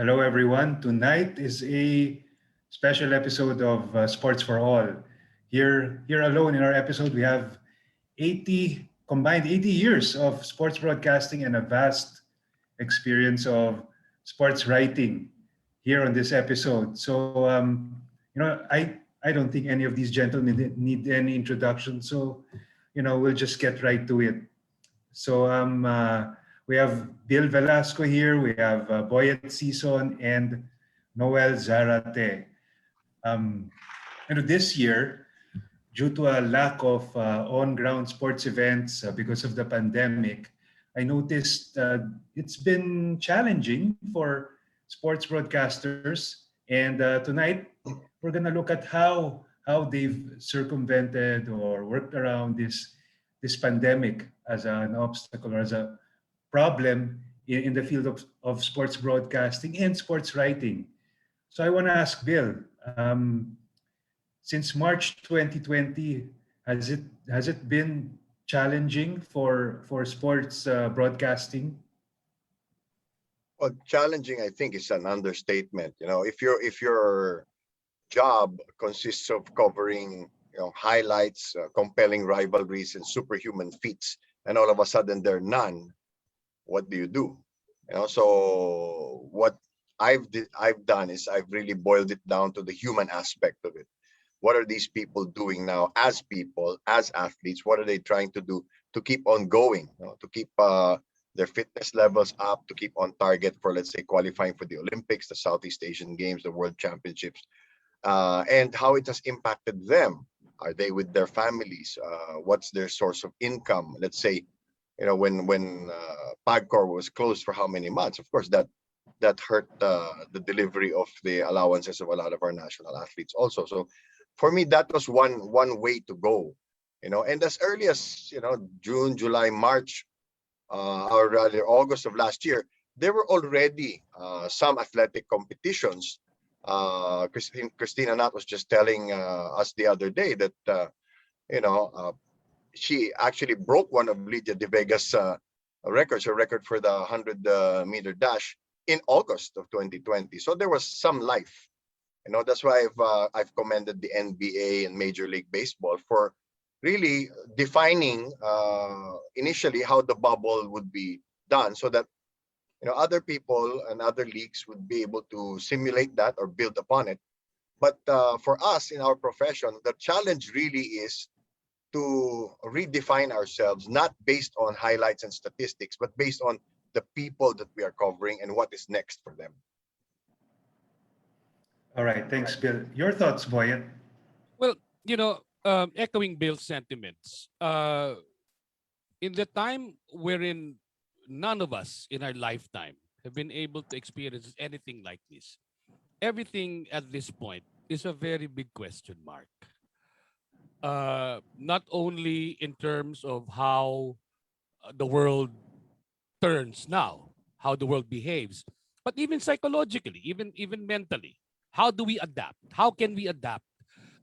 Hello, everyone. Tonight is a special episode of Sports for All. Here alone in our episode, we have 80 years of sports broadcasting and a vast experience of sports writing here on this episode. So, I don't think any of these gentlemen need any introduction. So, we'll just get right to it. So we have Bill Velasco here, we have Boyet Season, and Noel Zarate. Um, this year, due to a lack of on-ground sports events because of the pandemic, I noticed it's been challenging for sports broadcasters. And tonight, we're going to look at how they've circumvented or worked around this pandemic as an obstacle or as a problem in the field of sports broadcasting and sports writing. So I want to ask Bill, since March 2020, has it been challenging for sports broadcasting? Well, challenging, I think, is an understatement. If your job consists of covering, highlights, compelling rivalries, and superhuman feats, and all of a sudden there are none, what do you do? So what I've done is I've really boiled it down to the human aspect of it. What are these people doing now as people, as athletes? What are they trying to do to keep on going, to keep their fitness levels up, to keep on target for, let's say, qualifying for the Olympics, the Southeast Asian Games, the World Championships, and how it has impacted them. Are they with their families? What's their source of income? Let's say, when Pagcor was closed for how many months? Of course, that hurt the delivery of the allowances of a lot of our national athletes also. So for me, that was one way to go. And as early as June, July, March, or rather August of last year, there were already some athletic competitions. Christina Nat was just telling us the other day that you know she actually broke one of Lydia De Vega's records, her record for the 100-meter dash in August of 2020. So there was some life. That's why I've commended the NBA and Major League Baseball for really defining initially how the bubble would be done, so that other people and other leagues would be able to simulate that or build upon it. But for us in our profession, the challenge really is to redefine ourselves, not based on highlights and statistics, but based on the people that we are covering and what is next for them. All right, thanks, Bill. Your thoughts, Boyet? Well, echoing Bill's sentiments, in the time wherein none of us in our lifetime have been able to experience anything like this, everything at this point is a very big question mark. Not only in terms of how the world turns now, how the world behaves, but even psychologically, even mentally. How do we adapt? How can we adapt?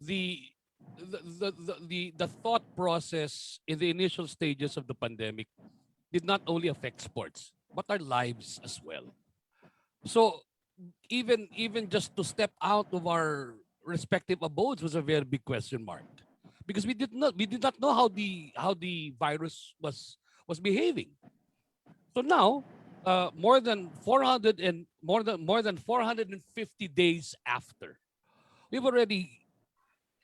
The the thought process in the initial stages of the pandemic did not only affect sports, but our lives as well. So even just to step out of our respective abodes was a very big question mark, because we did not know how the virus was behaving. So now, more than 450 days after, we've already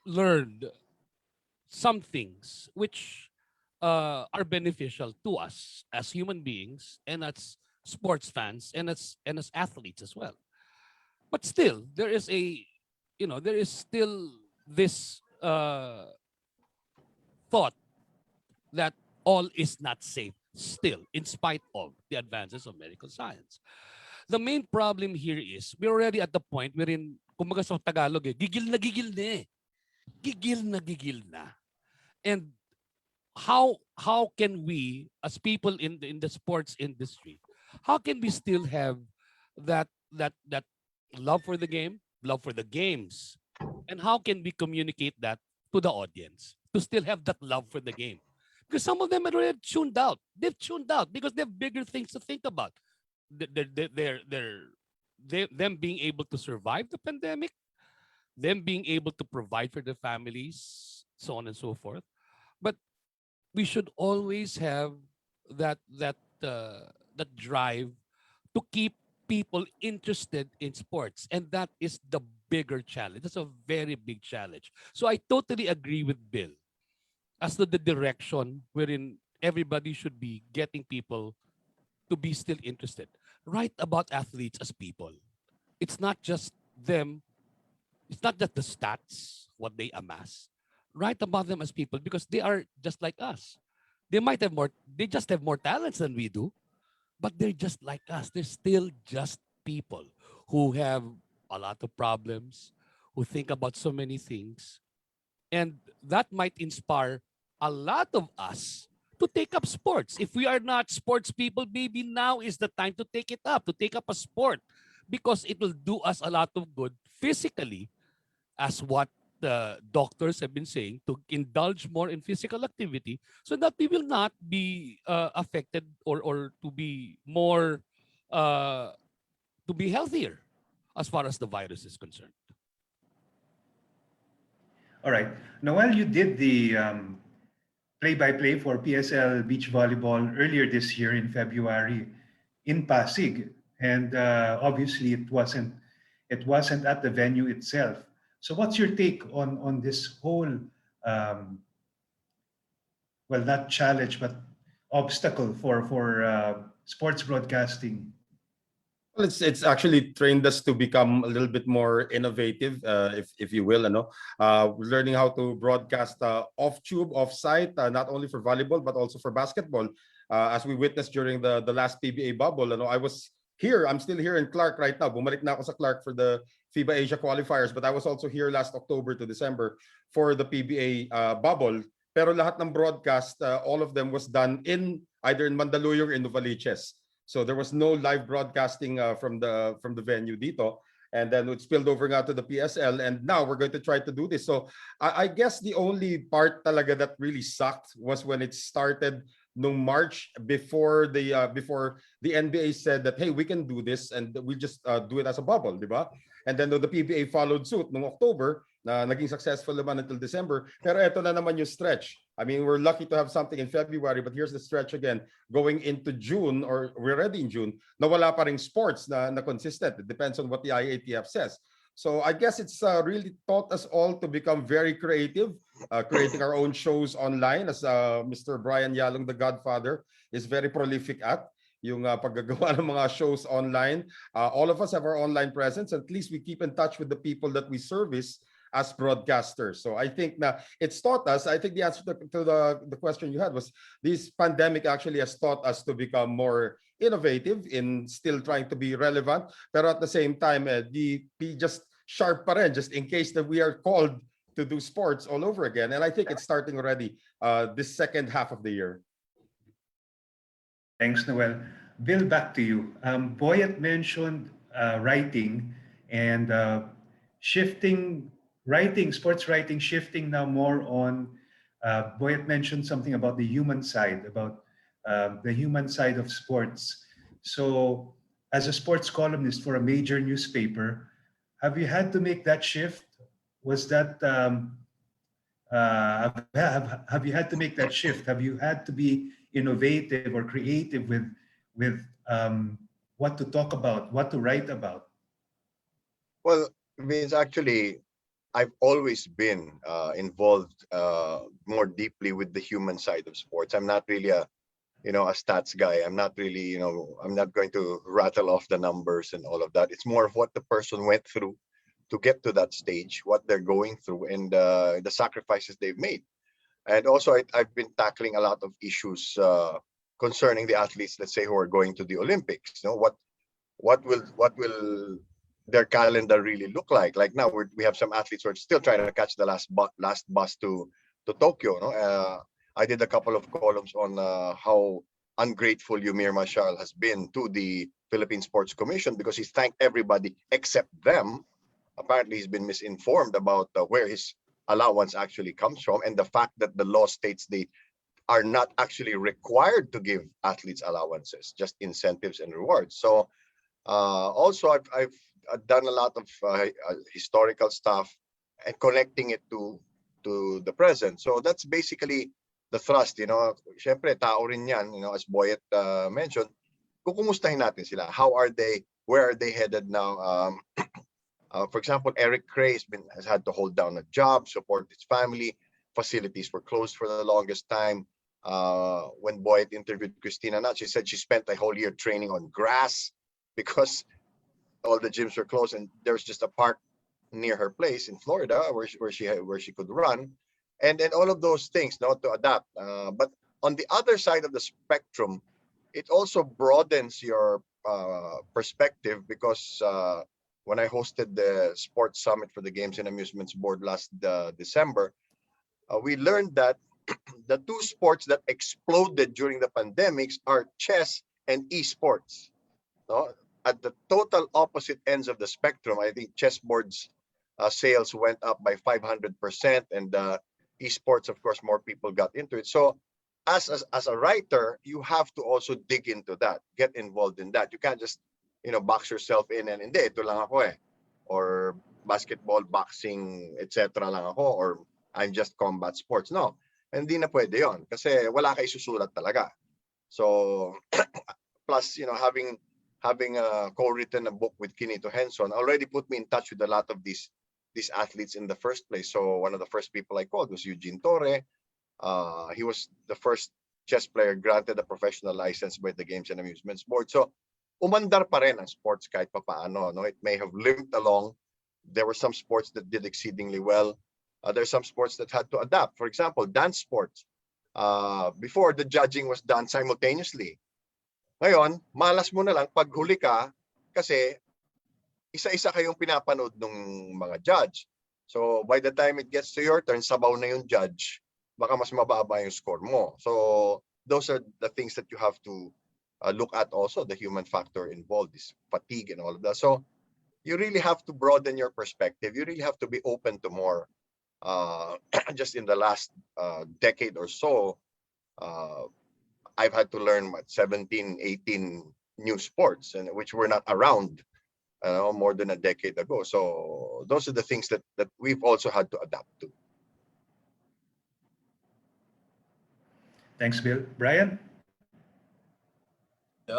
learned some things which are beneficial to us as human beings and as sports fans and as athletes as well. But still, there is still this thought that all is not safe still, in spite of the advances of medical science. The main problem here is we're already at the point wherein, kumbaga sa Tagalog, gigil na eh. Gigil na. And how can we, as people in the sports industry, how can we still have that love for the game, love for the games, and how can we communicate that to the audience to still have that love for the game? Because some of them are already tuned out. They've tuned out because they have bigger things to think about. Their them being able to survive the pandemic, them being able to provide for their families, so on and so forth. But we should always have that drive to keep people interested in sports, and that is the bigger challenge. That's a very big challenge. So I totally agree with Bill as to the direction wherein everybody should be getting people to be still interested. Write about athletes as people. It's not just them, it's not just the stats, what they amass. Write about them as people because they are just like us. They might have more, they just have more talents than we do, but they're just like us. They're still just people who have a lot of problems, who think about so many things. And that might inspire a lot of us to take up sports. If we are not sports people, maybe now is the time to take it up, to take up a sport, because it will do us a lot of good physically, as what the doctors have been saying, to indulge more in physical activity so that we will not be affected, or to be more, uh, to be healthier as far as the virus is concerned. All right. Noel, you did the play-by-play for PSL beach volleyball earlier this year in February in Pasig, and obviously it wasn't at the venue itself. So, what's your take on this whole um, well, not challenge but obstacle for sports broadcasting? Well, it's actually trained us to become a little bit more innovative, if you will, learning how to broadcast off tube, off site, not only for volleyball but also for basketball. As we witnessed during the last PBA bubble, I was here. I'm still here in Clark right now. Bumalik na ako sa Clark for the FIBA Asia qualifiers, but I was also here last October to December for the PBA bubble. Pero lahat ng broadcast, all of them was done in either in Mandaluyong or in Novaliches. So there was no live broadcasting from the venue dito. And then it spilled over nga to the PSL. And now we're going to try to do this. So I guess the only part talaga that really sucked was when it started no March, before the NBA said that, hey, we can do this and we just do it as a bubble, di ba? And then the PBA followed suit noong October, na naging successful naman until December. Pero eto na naman yung stretch. I mean, we're lucky to have something in February, but here's the stretch again. Going into June, or we're already in June, na wala pa ring sports na consistent. It depends on what the IATF says. So I guess it's really taught us all to become very creative, creating our own shows online, as Mr. Brian Yalong, the Godfather, is very prolific at yung paggagawa ng mga shows online. All of us have our online presence. At least we keep in touch with the people that we service as broadcasters. So I think na it's taught us, I think the answer to the question you had was, this pandemic actually has taught us to become more innovative in still trying to be relevant, pero at the same time, be just sharp pa rin, just in case that we are called to do sports all over again. And I think it's starting already this second half of the year. Thanks, Noel. Bill, back to you. Boyet mentioned writing and sports writing shifting now more on. Boyet mentioned something about the human side, about the human side of sports. So, as a sports columnist for a major newspaper, have you had to make that shift? Was that have you had to make that shift? Have you had to be innovative or creative with what to talk about, what to write about? Well, Vince, actually, I've always been involved more deeply with the human side of sports. I'm not really a stats guy. I'm not really, I'm not going to rattle off the numbers and all of that. It's more of what the person went through to get to that stage, what they're going through, and the sacrifices they've made. And also, I've been tackling a lot of issues concerning the athletes, let's say, who are going to the Olympics. What will their calendar really look like? Like now, we have some athletes who are still trying to catch the last bus to Tokyo. No, I did a couple of columns on how ungrateful Yumir Marshall has been to the Philippine Sports Commission, because he's thanked everybody except them. Apparently, he's been misinformed about where his allowance actually comes from, and the fact that the law states they are not actually required to give athletes allowances, just incentives and rewards. So Also, I've done a lot of historical stuff and connecting it to the present. So that's basically the thrust, you know. Syempre, tao rin yan, you know, as Boyet mentioned. Kukumustahin natin sila. How are they? Where are they headed now? For example, Eric Cray has had to hold down a job, support his family. Facilities were closed for the longest time. When Boyd interviewed Christina Nutt, she said she spent a whole year training on grass because all the gyms were closed, and there's just a park near her place in Florida where she could run, and then all of those things, not to adapt. But on the other side of the spectrum, it also broadens your perspective because when I hosted the sports summit for the Games and Amusements Board last December, we learned that the two sports that exploded during the pandemics are chess and esports. No? At the total opposite ends of the spectrum, I think chessboards sales went up by 500%, and esports, of course, more people got into it. So, as a writer, you have to also dig into that, get involved in that. You can't just, you know, box yourself in and hindi, ito lang ako eh. Or basketball, boxing, etc. lang ako, or I'm just combat sports. No, hindi na pwede yon kasi wala ka isusulat talaga. So, plus, you know, having co-written a book with Kinito Henson already put me in touch with a lot of these athletes in the first place. So one of the first people I called was Eugene Torre. He was the first chess player granted a professional license by the Games and Amusements Board. So umandar pa rin ang sports kahit papaano. No? It may have limped along. There were some sports that did exceedingly well. There's some sports that had to adapt. For example, dance sports. Before, the judging was done simultaneously. Ngayon, malas mo na lang pag huli ka kasi isa-isa kayong pinapanood ng mga judge. So by the time it gets to your turn, sabaw na yung judge, baka mas mababa yung score mo. So those are the things that you have to look at also, the human factor involved, is fatigue and all of that. So you really have to broaden your perspective. You really have to be open to more. Just in the last decade or so, I've had to learn 17, 18 new sports, and which were not around more than a decade ago. So those are the things that we've also had to adapt to. Thanks, Bill. Brian?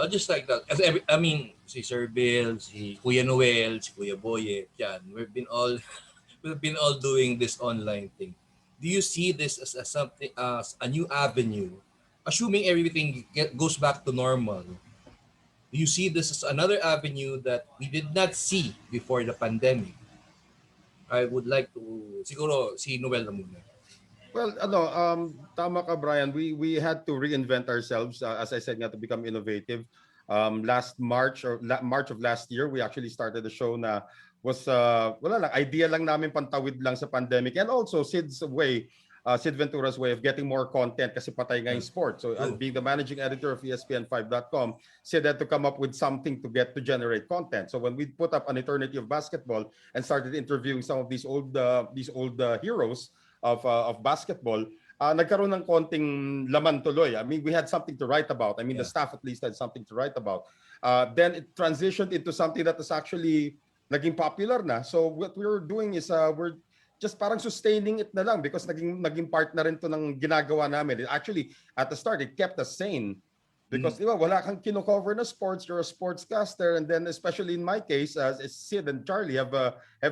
Just like that. As I mean, si Sir Bill, si Kuya Noel, si Kuya Boyet, yan. We've been all doing this online thing. Do you see this as something, as a new avenue, assuming everything goes back to normal? Do you see this as another avenue that we did not see before the pandemic? I would like to, siguro si Noel na muna. Well, tama ka, Brian. We had to reinvent ourselves, as I said, nga, to become innovative. Last March March of last year, we actually started a show na was wala lang, idea lang namin, pantawid lang sa pandemic, and also Sid Ventura's way of getting more content kasi patay nga yung sport. So being the managing editor of ESPN5.com, Sid had to come up with something to generate content. So when we put up An Eternity of Basketball and started interviewing some of these old heroes of basketball, nagkaroon ng konting laman tuloy. I mean, we had something to write about. I mean, the staff at least had something to write about. Then it transitioned into something that is actually naging popular na. So what we were doing is we're just parang sustaining it na lang because naging part na rin to ng ginagawa namin. Actually, at the start, it kept us sane. Because di ba, wala kang kino-cover na sports, you're a sportscaster, and then especially in my case, Sid and Charlie have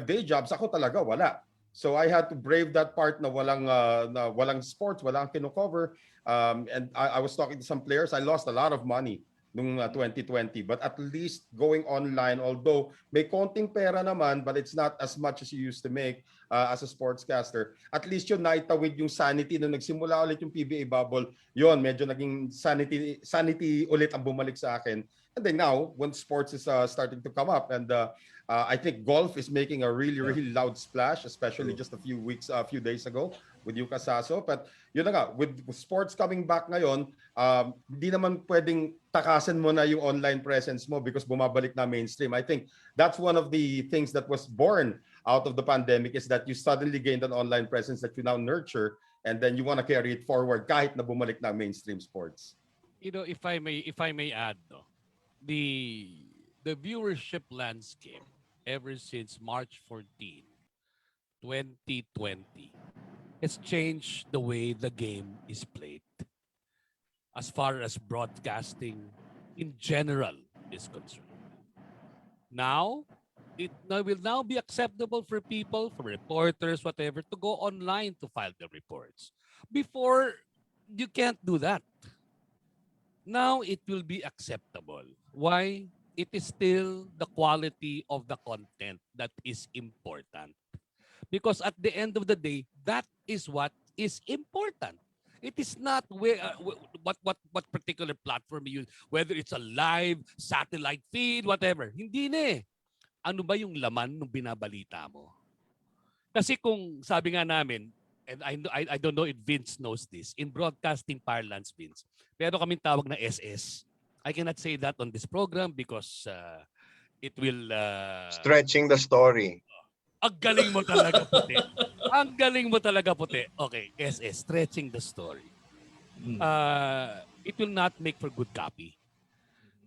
day jobs. Ako talaga wala. So I had to brave that part na walang sports, walang kino-cover. And I was talking to some players. I lost a lot of money nung 2020. But at least going online, although may konting pera naman, but it's not as much as you used to make as a sportscaster. At least yun, naitawid yung sanity nung nagsimula ulit yung PBA bubble. Yun, medyo naging sanity ulit ang bumalik sa akin. And then now, when sports is starting to come up, and I think golf is making a really loud splash, especially just a few days ago with Yuka Saso. But yun na nga, with sports coming back ngayon, hindi naman pwedeng takasan mo na yung online presence mo because bumabalik na mainstream. I think that's one of the things that was born out of the pandemic, is that you suddenly gained an online presence that you now nurture, and then you want to carry it forward kahit na bumalik na mainstream sports. You know, if I may add, no, the the viewership landscape ever since March 14, 2020 has changed the way the game is played as far as broadcasting in general is concerned. Now, will now be acceptable for people, for reporters, whatever, to go online to file their reports. Before, you can't do that. Now it will be acceptable. Why? It is still the quality of the content that is important. Because at the end of the day, that is what is important. It is not what particular platform you use, whether it's a live satellite feed, whatever. Hindi na eh. Ano ba yung laman ng binabalita mo? Kasi kung sabi nga namin, and I don't know if Vince knows this, in broadcasting parlance, Vince, pero kaming tawag na SS. I cannot say that on this program because it will... Stretching the story. Ang galing mo talaga, puti. Ang galing mo talaga, puti. Okay, SS, stretching the story. It will not make for good copy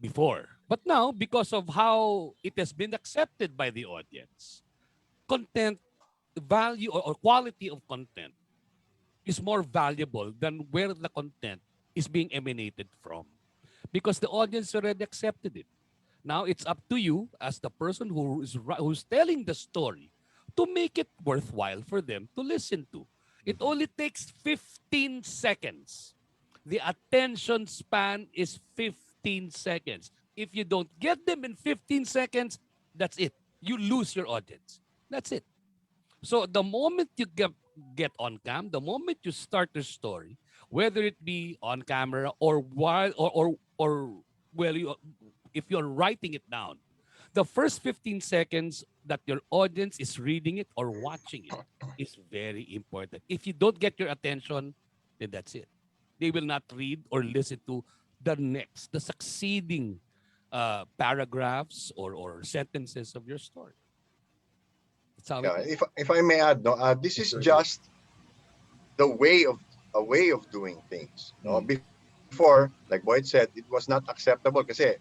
before. But now, because of how it has been accepted by the audience, content value or quality of content is more valuable than where the content is being emanated from. Because the audience already accepted it. Now it's up to you as the person who's telling the story to make it worthwhile for them to listen to. It only takes 15 seconds. The attention span is 15 seconds. If you don't get them in 15 seconds, that's it. You lose your audience. That's it. So the moment you get on cam, the moment you start the story, whether it be on camera or while or well, if you're writing it down, the first 15 seconds that your audience is reading it or watching it is very important. If you don't get your attention, then that's it. They will not read or listen to the succeeding paragraphs or sentences of your story. That's how Yeah, it is. if I may add, no, this is just the way of a way of doing things. No, before, like Boyd said, it was not acceptable kasi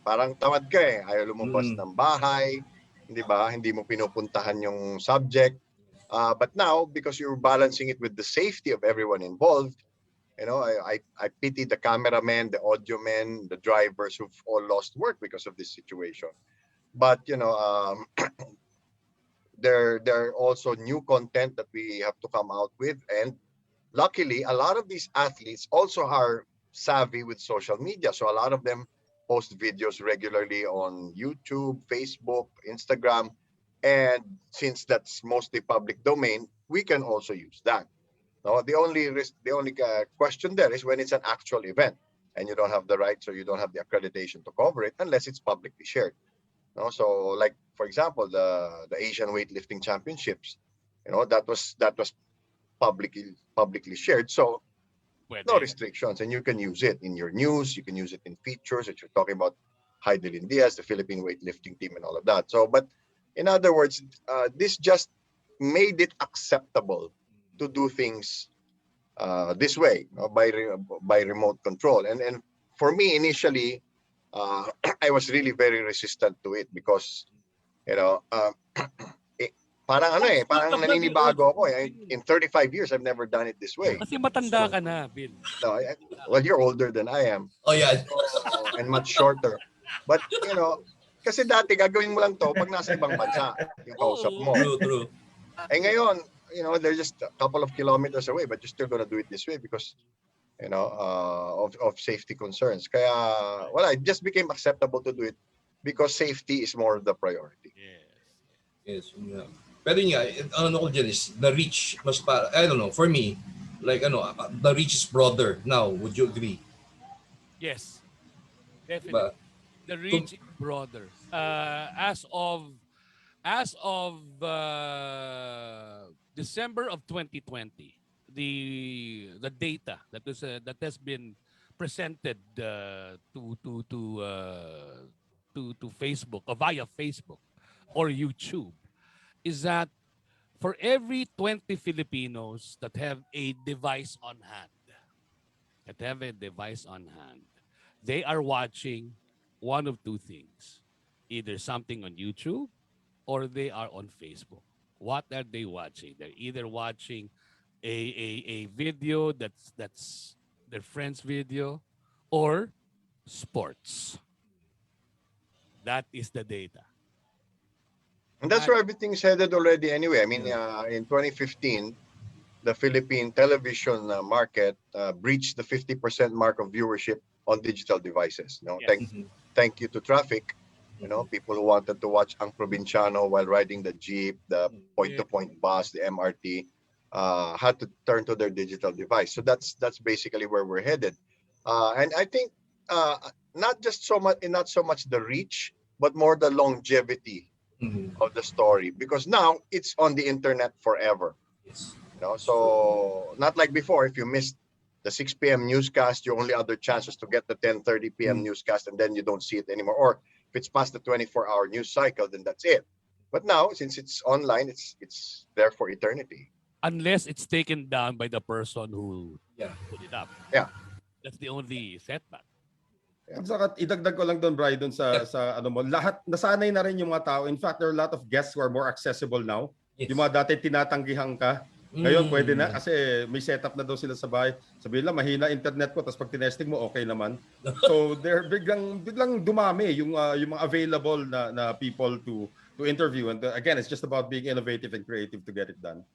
parang tamad ka eh, ayaw lumabas ng bahay, hindi ba? Hindi mo pinupuntahan yung subject. But now, because you're balancing it with the safety of everyone involved, you know, I pity the cameramen, the audio men, the drivers who've all lost work because of this situation. But you know, there are also new content that we have to come out with, and luckily a lot of these athletes also are savvy with social media, so a lot of them post videos regularly on YouTube, Facebook, Instagram, and since that's mostly public domain, we can also use that. No, the only question there is when it's an actual event and you don't have the rights or you don't have the accreditation to cover it unless it's publicly shared. No, so like for example, the Asian weightlifting championships, you know, that was publicly shared. So no Pwede. restrictions, and you can use it in your news. You can use it in features that you're talking about Heidelin Diaz, the Philippine weightlifting team, and all of that. So, but in other words, this just made it acceptable to do things this way, by remote control. And for me initially, I was really very resistant to it because you know, parang ano eh, parang naninibago ako eh. In 35 years, I've never done it this way. Kasi matanda ka na, Bill. No, well, you're older than I am. Oh yeah. And much shorter. But, you know, kasi dati gagawin mo lang to pag nasa ibang bansa, yung kausap mo. True. Eh ngayon, you know, they're just a couple of kilometers away, but you're still gonna do it this way because, you know, of safety concerns. Kaya, well, it just became acceptable to do it because safety is more the priority. Yes. Yeah. Pero yun nga, ano ko dyan is the reach mas para, I don't know, for me, like the reach is broader now. Would you agree? Yes, definitely. Ba? The reach is broader. As of December of 2020, the data that has been presented to Facebook or via Facebook or YouTube is that for every 20 Filipinos that have a device on hand, they are watching one of two things. either something on YouTube or they are on Facebook. What are they watching? They're either watching a video that's their friend's video or sports. That is the data. And that's That, where everything's headed already anyway. I mean, Yeah. in 2015, the Philippine television market breached the 50% mark of viewership on digital devices. yes. Thank you to traffic. Mhm. People who wanted to watch Ang Provinciano while riding the jeep, the Mhm. point-to-point bus, the MRT, had to turn to their digital device. So that's basically where we're headed. And I think uh, not so much the reach, but more the longevity Mhm. of the story, because now it's on the internet forever. Yes. So not like before, if you missed the 6 p.m. newscast, your only other chance is to get the 10:30 p.m. Mm. newscast, and then you don't see it anymore. Or if it's past the 24-hour news cycle, then that's it. But now, since it's online, it's there for eternity. Unless it's taken down by the person who Yeah. put it up. Yeah. That's the only setback. Yeah. At saka idagdag ko lang doon, Bri, doon sa ano mo, lahat nasanay na rin yung mga tao. In fact, there are a lot of guests who are more accessible now. Yes. Yung mga dati tinatanggihan ka, ngayon pwede na Mm. kasi may setup na daw sila sa bahay. Sabihin lang mahina internet ko tapos pag tinesting mo okay naman. So there biglang dumami yung mga available na people to interview, and again it's just about being innovative and creative to get it done.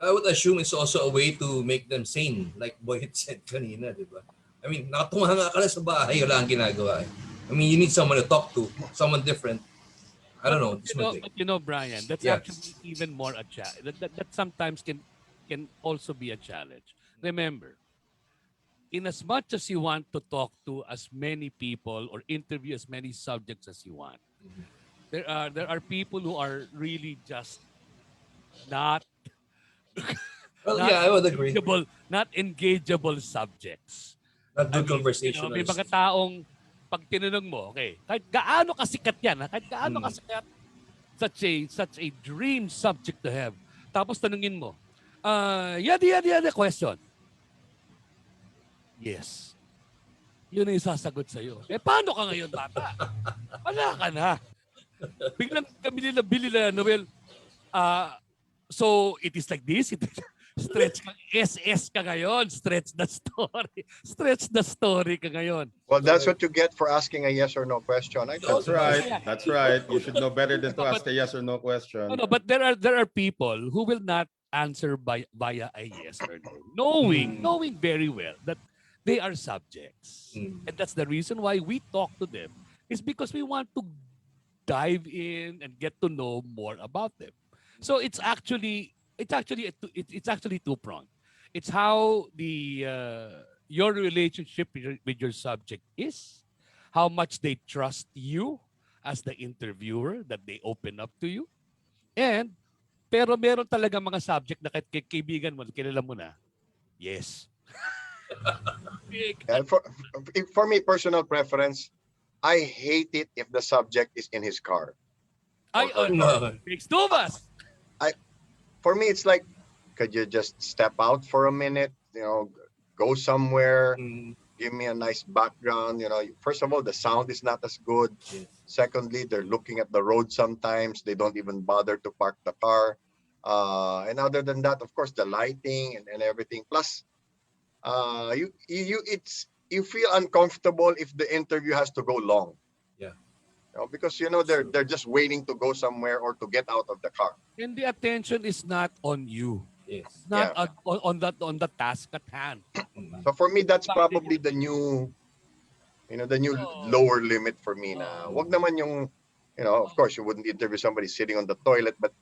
I would assume it's also a way to make them sane, like Boyet said kanina, di ba? I mean, nakatunga nga ka na sa bahay, wala ang ginagawa. I mean, you need someone to talk to, someone different. I don't know. But you know, Brian, that's Yeah. actually even more a challenge. That sometimes can also be a challenge. Remember, in as much as you want to talk to as many people or interview as many subjects as you want, there are people who are really just not Well, not yeah, I would agree. not engageable subjects. Not I good mean, conversation. may mga taong pag tinanong mo, okay, kahit gaano kasikat yan, kahit gaano kasikat, such a dream subject to have. Tapos tanungin mo, yada question. Yes. Yun ang sasagot sa'yo. Paano ka ngayon, bata? Wala ka na. Biglang kami bili na, Noel, so it is like this, stretch ka, SS ka ngayon, stretch the story. Stretch the story ka ngayon. Well, that's what you get for asking a yes or no question. That's right. That's right. You should know better than to ask a yes or no question. No, but there are people who will not answer via a yes or no, knowing very well that they are subjects. And that's the reason why we talk to them, is because we want to dive in and get to know more about them. So it's actually two-pronged. It's how your relationship with your subject is, how much they trust you as the interviewer, that they open up to you, and pero meron talaga mga subject na kahit kaibigan mo, kilala mo na, yes. And for me, personal preference, I hate it if the subject is in his car. Makes two of us. For me, it's like, could you just step out for a minute? Go somewhere. Give me a nice background. First of all, the sound is not as good. Yes. Secondly, they're looking at the road sometimes. They don't even bother to park the car. And other than that, of course, the lighting and everything. Plus, you feel uncomfortable if the interview has to go long. Yeah. Because they're just waiting to go somewhere or to get out of the car. And the attention is not on you. Yes. Not on the task at hand. So for me, that's probably the new lower limit for me. Na wag naman yung, of course, you wouldn't interview somebody sitting on the toilet, but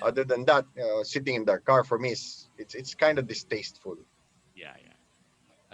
other than that, sitting in their car for me it's kind of distasteful. Yeah.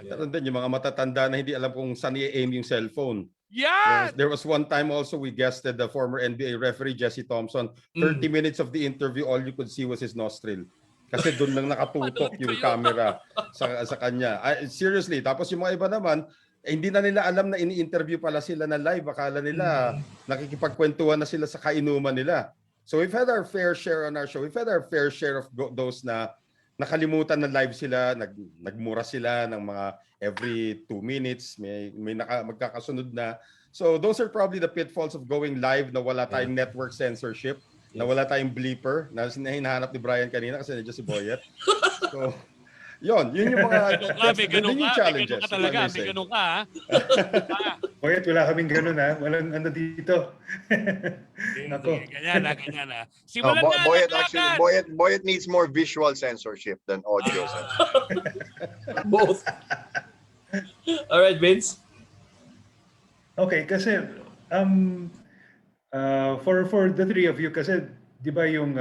Meron din yung mga matatanda na hindi alam kung saan i-aim yung cellphone. Yeah. There was one time also we guested the former NBA referee Jesse Thompson. 30 minutes of the interview, all you could see was his nostril. Kasi doon lang nakatutok yung camera sa kanya. Seriously, tapos yung mga iba naman, hindi na nila alam na ini-interview pala sila na live. Akala nila nakikipagkwentuhan na sila sa kainuman nila. So we've had our fair share on our show. We've had our fair share of those na nakalimutan na live sila, nagmura sila ng mga every 2 minutes, may magkakasunod na. So those are probably the pitfalls of going live na wala tayong network censorship, na wala tayong bleeper, na hinahanap ni Brian kanina kasi nandiyan si Boyet. So yun yung mga May ganun ka challenges. talaga, may ganun ka, ha? Boyet, wala kaming ganun ha. Walang ano dito. Nako. Ganyan na. No, Simulan na, Boyet actually, laglagan! Boyet needs more visual censorship than audio censorship. Both. All right, Vince. Okay, kasi for the three of you, kasi di ba yung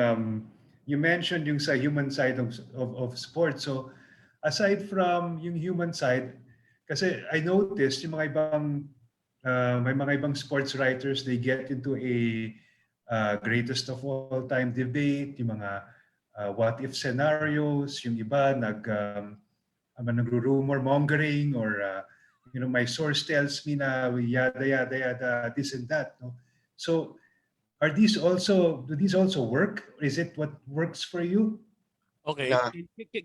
you mentioned yung sa human side of sports. So aside from yung human side, kasi I noticed yung mga ibang may mga ibang sports writers, they get into a greatest of all time debate, yung mga what if scenarios, yung iba nagro-rumor mongering or my source tells me na yada yada yada this and that, no? So do these also work? Is it what works for you? Okay, Nah.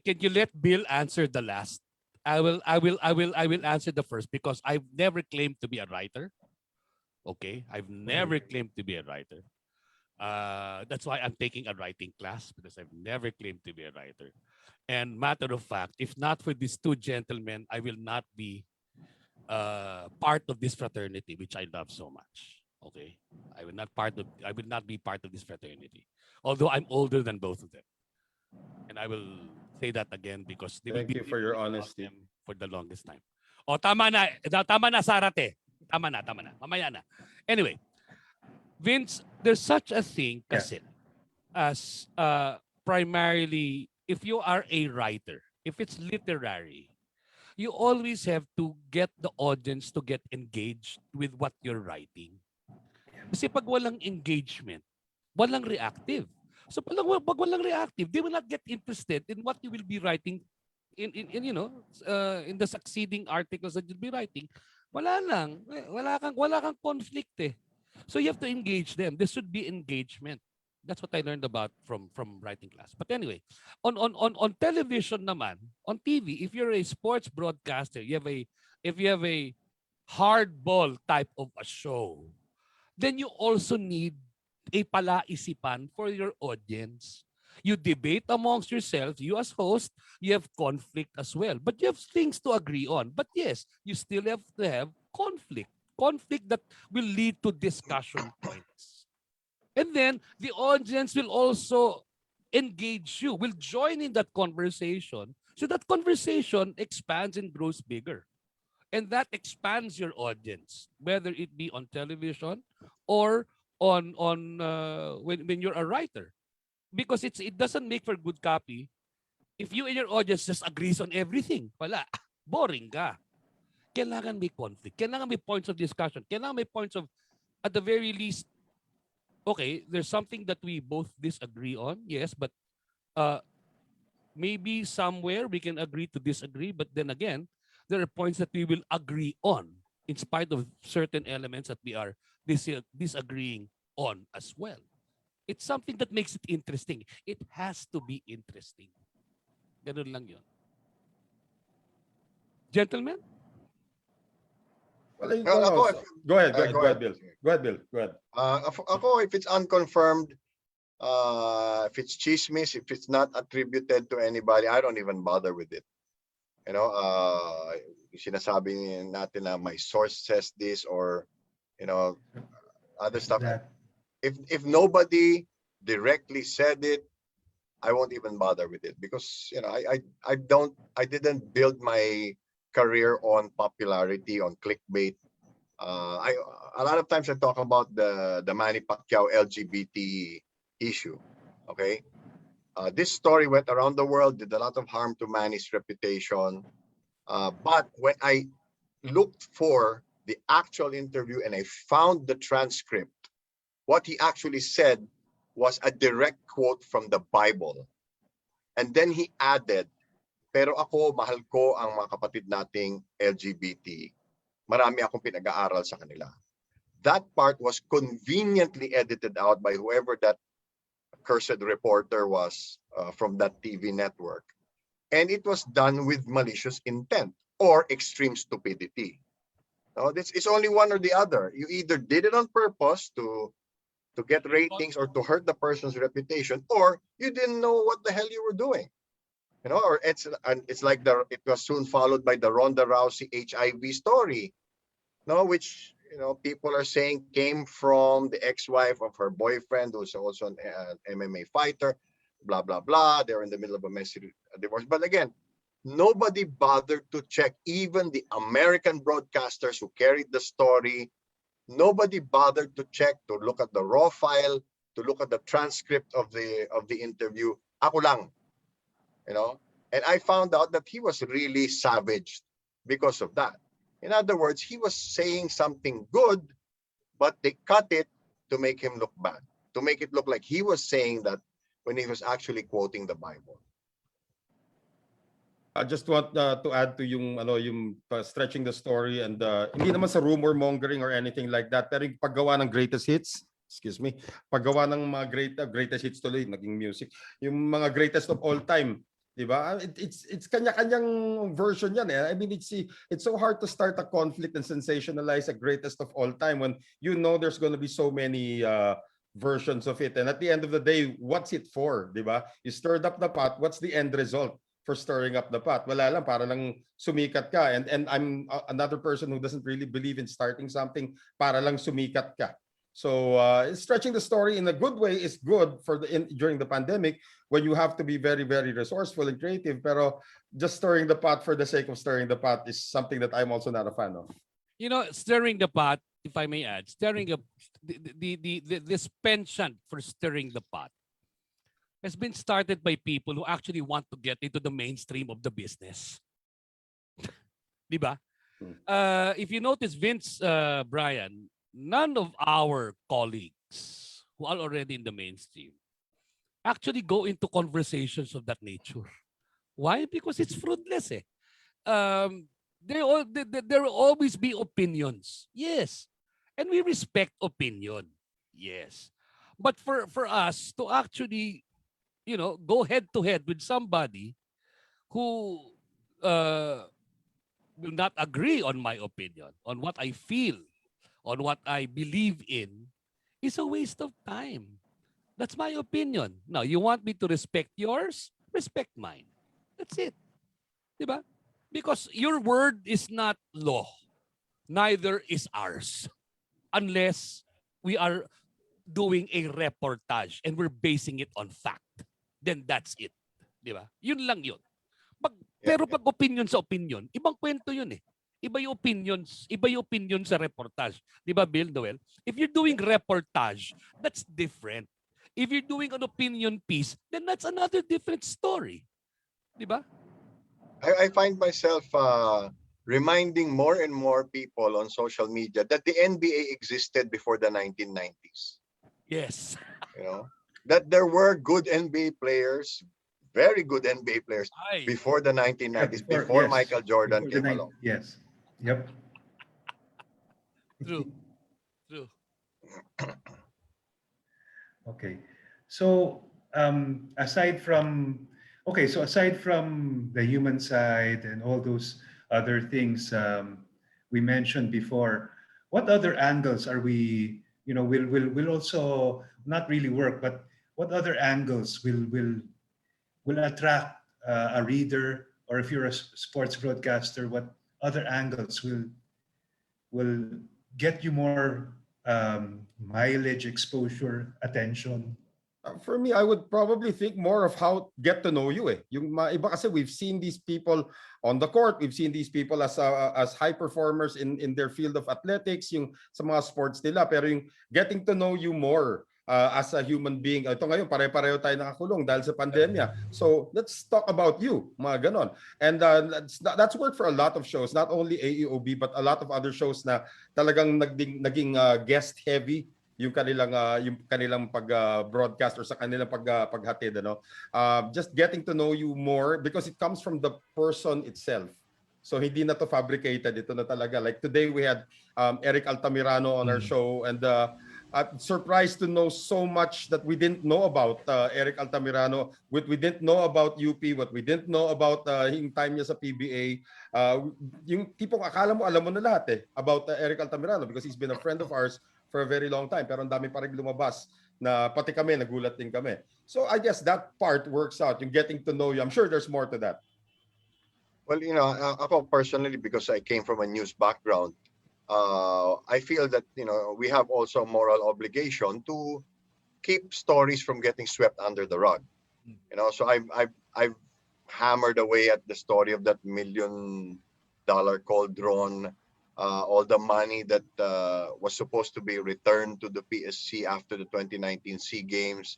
can you let Bill answer the last? I will answer the first because I've never claimed to be a writer. Okay, I've never claimed to be a writer. That's why I'm taking a writing class, because I've never claimed to be a writer. And matter of fact, if not for these two gentlemen, I will not be part of this fraternity, which I love so much. Okay, I will not be part of this fraternity, although I'm older than both of them. And I will say that again because they will Thank be you for your thinking about honesty. them for the longest time. Oh, tama na, Sarate. Tama na. Mamaya na. Anyway, Vince, there's such a thing kasi as primarily, if you are a writer, if it's literary, you always have to get the audience to get engaged with what you're writing. Kasi pag walang engagement, walang reactive. So pag walang reactive, they will not get interested in what you will be writing in in the succeeding articles that you'll be writing. Wala kang conflict eh. So you have to engage them. There should be engagement. That's what I learned about from writing class. But anyway, on television naman, on TV, if you're a sports broadcaster, if you have a hardball type of a show, then you also need a palaisipan for your audience. You debate amongst yourselves, you as host, you have conflict as well. But you have things to agree on. But yes, you still have to have conflict. Conflict that will lead to discussion points. And then the audience will also engage you, will join in that conversation. So that conversation expands and grows bigger. And that expands your audience, whether it be on television or on when you're a writer, because it doesn't make for good copy if you and your audience just agrees on everything. Wala, boring ka. Kailangan may conflict, kailangan may points of discussion, kailangan may points of, at the very least, okay, there's something that we both disagree on, yes, but maybe somewhere we can agree to disagree, but then again, there are points that we will agree on in spite of certain elements that we are disagreeing on as well. It's something that makes it interesting. It has to be interesting. Ganun lang yun. Gentlemen? Well, go ahead, Bill. Go ahead. Ako, if it's unconfirmed, if it's chismis, if it's not attributed to anybody, I don't even bother with it. Sinasabi natin na my source says this, or other stuff. If nobody directly said it, I won't even bother with it, because I didn't build my career on popularity, on clickbait. A lot of times I talk about the Manny Pacquiao LGBT issue. Okay, this story went around the world, did a lot of harm to Manny's reputation. But when I looked for the actual interview and I found the transcript, what he actually said was a direct quote from the Bible. And then he added, pero ako, mahal ko ang mga kapatid nating LGBT. Marami akong pinag-aaral sa kanila. That part was conveniently edited out by whoever that cursed reporter was from that TV network. and it was done with malicious intent or extreme stupidity. No, this it's only one or the other. You either did it on purpose to get ratings or to hurt the person's reputation, or you didn't know what the hell you were doing. You know, or it's like it was soon followed by the Ronda Rousey HIV story, no, which people are saying came from the ex-wife of her boyfriend, who's also an MMA fighter. Blah blah blah. They're in the middle of a messy divorce, but again, nobody bothered to check. Even the American broadcasters who carried the story, nobody bothered to check, to look at the raw file, to look at the transcript of the interview. Ako lang, and I found out that he was really savaged because of that. In other words, he was saying something good, but they cut it to make him look bad, to make it look like he was saying that when he was actually quoting the Bible. I just want to add to yung stretching the story, and hindi naman sa rumor mongering or anything like that, pero yung paggawa ng greatest hits, paggawa ng mga greatest hits tuloy, naging music, yung mga greatest of all time, di ba? It's kanya-kanyang version yan eh. I mean, it's so hard to start a conflict and sensationalize a greatest of all time when there's going to be so many versions of it, and at the end of the day, what's it for, di ba? You stirred up the pot, what's the end result for stirring up the pot? Wala lang, para lang sumikat ka. And I'm another person who doesn't really believe in starting something para lang sumikat ka. So stretching the story in a good way is good during the pandemic, when you have to be very, very resourceful and creative. Pero just stirring the pot for the sake of stirring the pot is something that I'm also not a fan of. Stirring the pot, if I may add, this penchant for stirring the pot has been started by people who actually want to get into the mainstream of the business. Diba? If you notice, Vince, Brian, none of our colleagues who are already in the mainstream actually go into conversations of that nature. Why? Because it's fruitless. There will always be opinions. Yes. And we respect opinion. Yes. But for us to actually go head to head with somebody who will not agree on my opinion, on what I feel, on what I believe in, is a waste of time. That's my opinion. Now, you want me to respect yours? Respect mine. That's it. Diba? Because your word is not law. Neither is ours. Unless we are doing a reportage and we're basing it on fact. Then that's it. Di ba? Yun lang yun. Pero pag opinion sa opinion, ibang kwento yun eh. Iba yung opinion sa reportage. Di ba, Bill, Noel? If you're doing reportage, that's different. If you're doing an opinion piece, then that's another different story. Di ba? I find myself reminding more and more people on social media that the NBA existed before the 1990s. Yes. That there were good NBA players, very good NBA players before the 1990s, before Michael Jordan came along. Yes. Yep. True. Okay. So aside from the human side and all those other things we mentioned before, what other angles are we, will also not really work, but what other angles will attract a reader, or if you're a sports broadcaster, what other angles will get you more mileage, exposure, attention? For me, I would probably think more of how get to know you eh. Yung iba kasi we've seen these people on the court, we've seen these people as high performers in their field of athletics, yung sa mga sports nila, pero yung getting to know you more as a human being. Ito ngayon, pare-pareho tayo nakakulong dahil sa pandemya. So let's talk about you, mga ganon. And that's worked for a lot of shows, not only AEOB, but a lot of other shows na talagang naging guest heavy yung kanilang pag-broadcast or sa kanilang paghatid, just getting to know you more because it comes from the person itself. So hindi na to fabricated, ito na talaga. Like today we had Eric Altamirano on our show, and surprised to know so much that we didn't know about Eric Altamirano, what we didn't know about UP, what we didn't know about yung time niya sa PBA. Yung tipong akala mo alam mo na lahat about Eric Altamirano because he's been a friend of ours for a very long time. Pero ang dami pa rin lumabas na pati kami, nagulat din kami. So I guess that part works out, yung getting to know you. I'm sure there's more to that. Well, ako personally, because I came from a news background, I feel that we have also a moral obligation to keep stories from getting swept under the rug. So I've hammered away at the story of that $1 million cauldron, all the money that was supposed to be returned to the PSC after the 2019 SEA Games,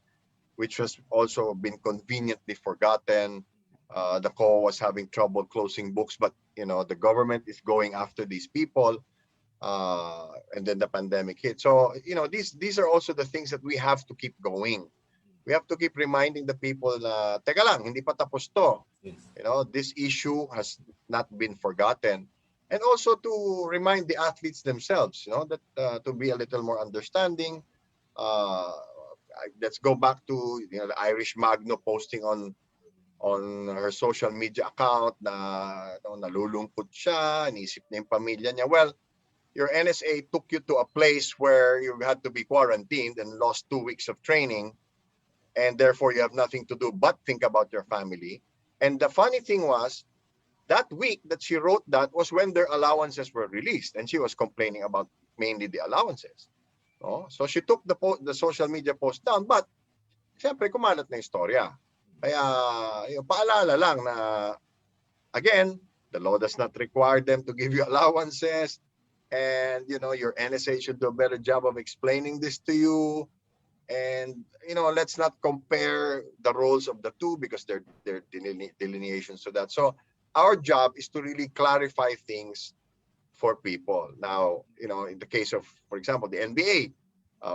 which has also been conveniently forgotten. The COA was having trouble closing books, but the government is going after these people, and then the pandemic hit. So these are also the things that we have to keep going. We have to keep reminding the people na teka lang, hindi pa tapos to. Yes. This issue has not been forgotten, and also to remind the athletes themselves, that to be a little more understanding. Let's go back to the Irish Magno posting on her social media account na nalulungkot siya, inisip niya yung pamilya niya. Well, your NSA took you to a place where you had to be quarantined and lost 2 weeks of training, and therefore you have nothing to do but think about your family. And the funny thing was, that week that she wrote that was when their allowances were released, and she was complaining about mainly the allowances. So she took the social media post down, but siyempre kumalat na istorya. Kaya paalala lang na, again, the law does not require them to give you allowances, and your NSA should do a better job of explaining this to you. And let's not compare the roles of the two because they're delineations to that. So our job is to really clarify things for people. Now, in the case of, for example, the NBA,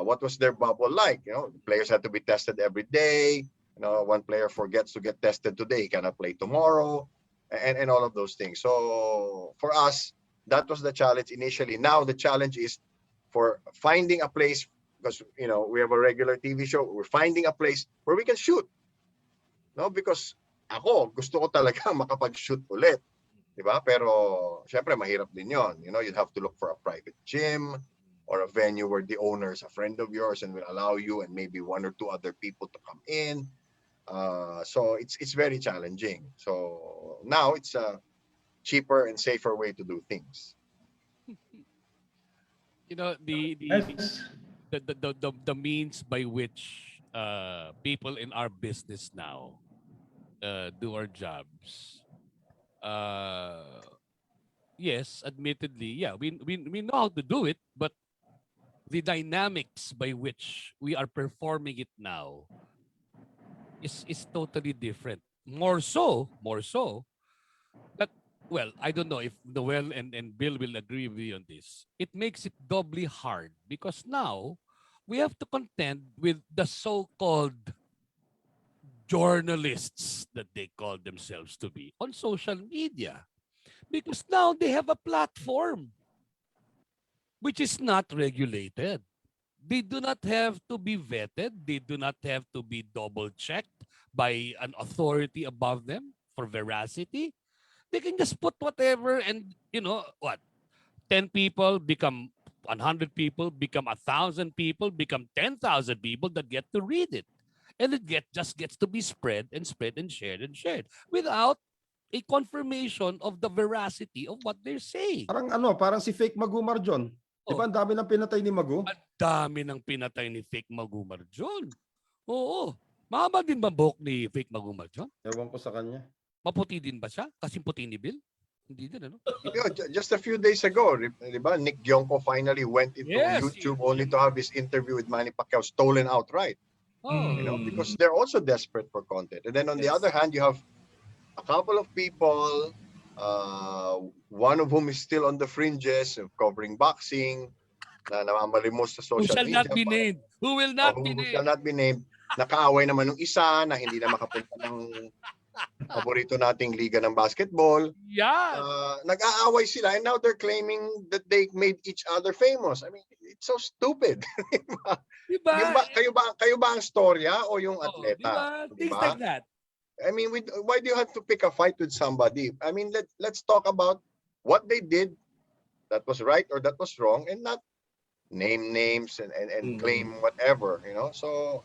what was their bubble like? The players had to be tested every day. One player forgets to get tested today, he cannot play tomorrow, and all of those things. So for us, that was the challenge initially. Now the challenge is for finding a place, because we have a regular TV show. We're finding a place where we can shoot. Because ako gusto ko talaga makapag-shoot ulit. Diba? Pero syempre mahirap din yon. You'd have to look for a private gym or a venue where the owner is a friend of yours and will allow you and maybe 1 or 2 other people to come in. So it's very challenging. So now it's a cheaper and safer way to do things. Yes. The means by which people in our business now do our jobs. Yes, admittedly, yeah, we know how to do it, but the dynamics by which we are performing it now is totally different. More so that, well, I don't know if Noel and Bill will agree with you on this. It makes it doubly hard because now we have to contend with the so-called journalists that they call themselves to be on social media. Because now they have a platform which is not regulated. They do not have to be vetted. They do not have to be double-checked by an authority above them for veracity. They can just put whatever and, 10 people become 100 people, become 1,000 people, become 10,000 people that get to read it. And it just gets to be spread and shared without a confirmation of the veracity of what they're saying. Parang si fake Magu Marjon. Di ba ang dami ng pinatay ni Magu? Ang dami ng pinatay ni fake Magu Marjon. Oo. Mahaba din ba buhok ni fake Magu Marjon? Ewan ko sa kanya. Maputi din ba siya? Kasing puti ni Bill? Hindi din, ano? Just a few days ago, diba, Nick Gionco finally went into Yes. YouTube only to have his interview with Manny Pacquiao stolen outright. Oh. Because they're also desperate for content. And then on the other hand, you have a couple of people, one of whom is still on the fringes of covering boxing, na namamalimos sa Who social shall media. not be named? Who will not be Who named? shall not be named. Nakaaway naman ng isa na hindi na makapunta ng paborito nating liga ng basketball. Yeah. Nag-aaway sila and now they're claiming that they made each other famous. I mean, it's so stupid. Diba? Kayo ba ang storya o yung Oh, atleta? diba? Di Things ba? like that. I mean, why do you have to pick a fight with somebody? I mean, let's talk about what they did that was right or that was wrong, and not name names and claim whatever, you know. So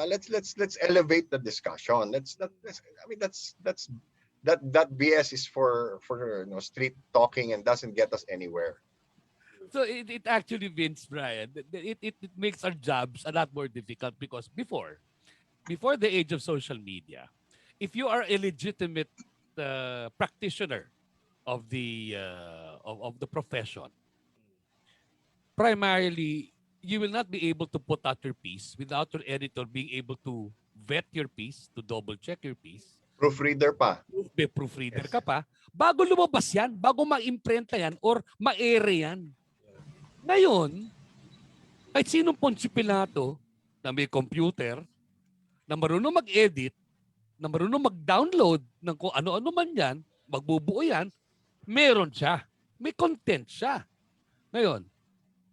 let's elevate the discussion. I mean, that BS is for street talking and doesn't get us anywhere. So it actually means, Brian, it makes our jobs a lot more difficult because before the age of social media, if you are a legitimate practitioner of of the profession, primarily you will not be able to put out your piece without your editor being able to vet your piece, to double check your piece. Proofreader pa. May proofreader Yes. ka pa, bago lumabas yan, bago ma-imprenta yan or ma-ere yan. Ngayon, kahit sinong Poncio Pilato na may computer, na marunong mag-edit, na marunong mag-download ng kung ano-ano man yan, magbubuo yan, meron siya. May content siya. Ngayon,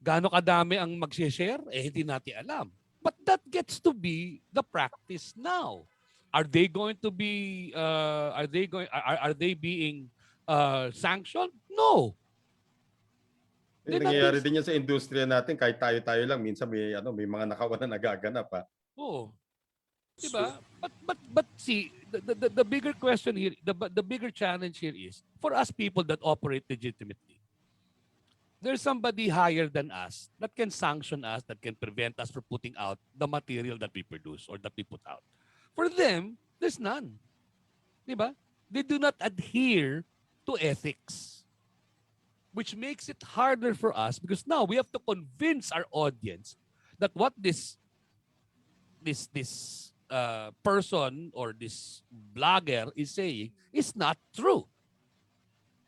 gaano kadami ang mag-share? Hindi natin alam. But that gets to be the practice now. Are they going to be are they being sanctioned? No. Yung They're not nangyayari being- din yan sa industriya natin, kahit tayo-tayo lang, minsan may mga nakawan na nagaganap ha. Oh. Diba? But see, the bigger question here, the bigger challenge here is for us people that operate legitimately. There's somebody higher than us that can sanction us, that can prevent us from putting out the material that we produce or that we put out. For them, there's none. Diba? They do not adhere to ethics, which makes it harder for us because now we have to convince our audience that what this person or this blogger is saying is not true.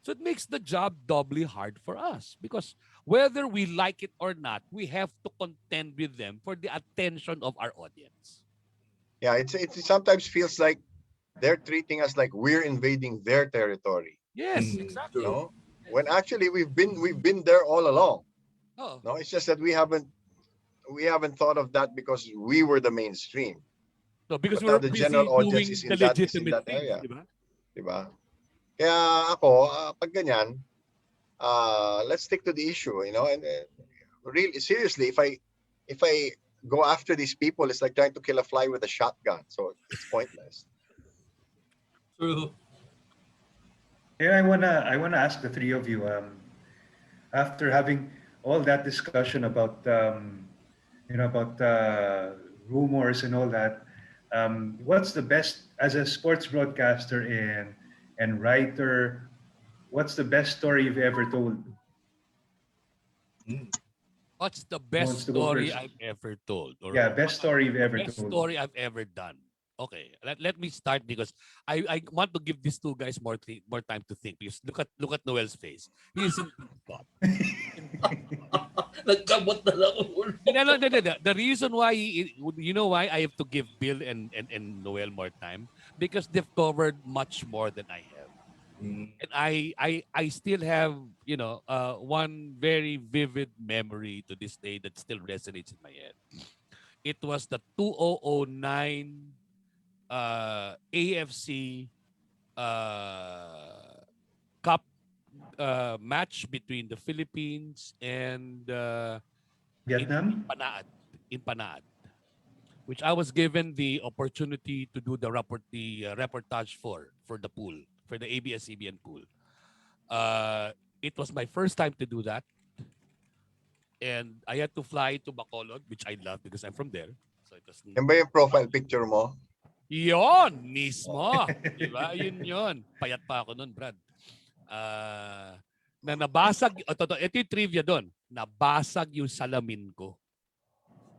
So it makes the job doubly hard for us because whether we like it or not, we have to contend with them for the attention of our audience. Yeah, it sometimes feels like they're treating us like we're invading their territory. Yes, exactly. No, when actually we've been there all along. Oh, No, it's just that we haven't thought of that because we were the mainstream. so because But now we're the general busy audience doing is in the that legitimate things, area. di ba? Diba? Kaya ako, pag ganyan, let's stick to the issue, you know, and really seriously, if I go after these people, it's like trying to kill a fly with a shotgun, so it's pointless. True. Yeah, I wanna ask the three of you. After having all that discussion about about rumors and all that, what's the best as a sports broadcaster and writer? What's the best story you've ever told? What's the Who wants best to go story first? I've ever told? Or Yeah, best story you've ever best told. story I've ever done. Okay, let me start because I want to give these two guys more time to think because look at Noel's face. He's in deep thought. Nagkabot na lang ako. No. The reason why you know why I have to give Bill and Noel more time because they've covered much more than I have. And I still have, one very vivid memory to this day that still resonates in my head. It was the 2009 AFC Cup match between the Philippines and Vietnam? in Panaad, which I was given the opportunity to do the reportage for the pool, for the ABS-CBN pool. It was my first time to do that. And I had to fly to Bacolod, which I love because I'm from there. So it was Yan ba yung profile picture mo? Yon mismo. Diba? Yun. Payat pa ako nun, Brad. Na nabasag, ito yung trivia doon. Nabasag yung salamin ko.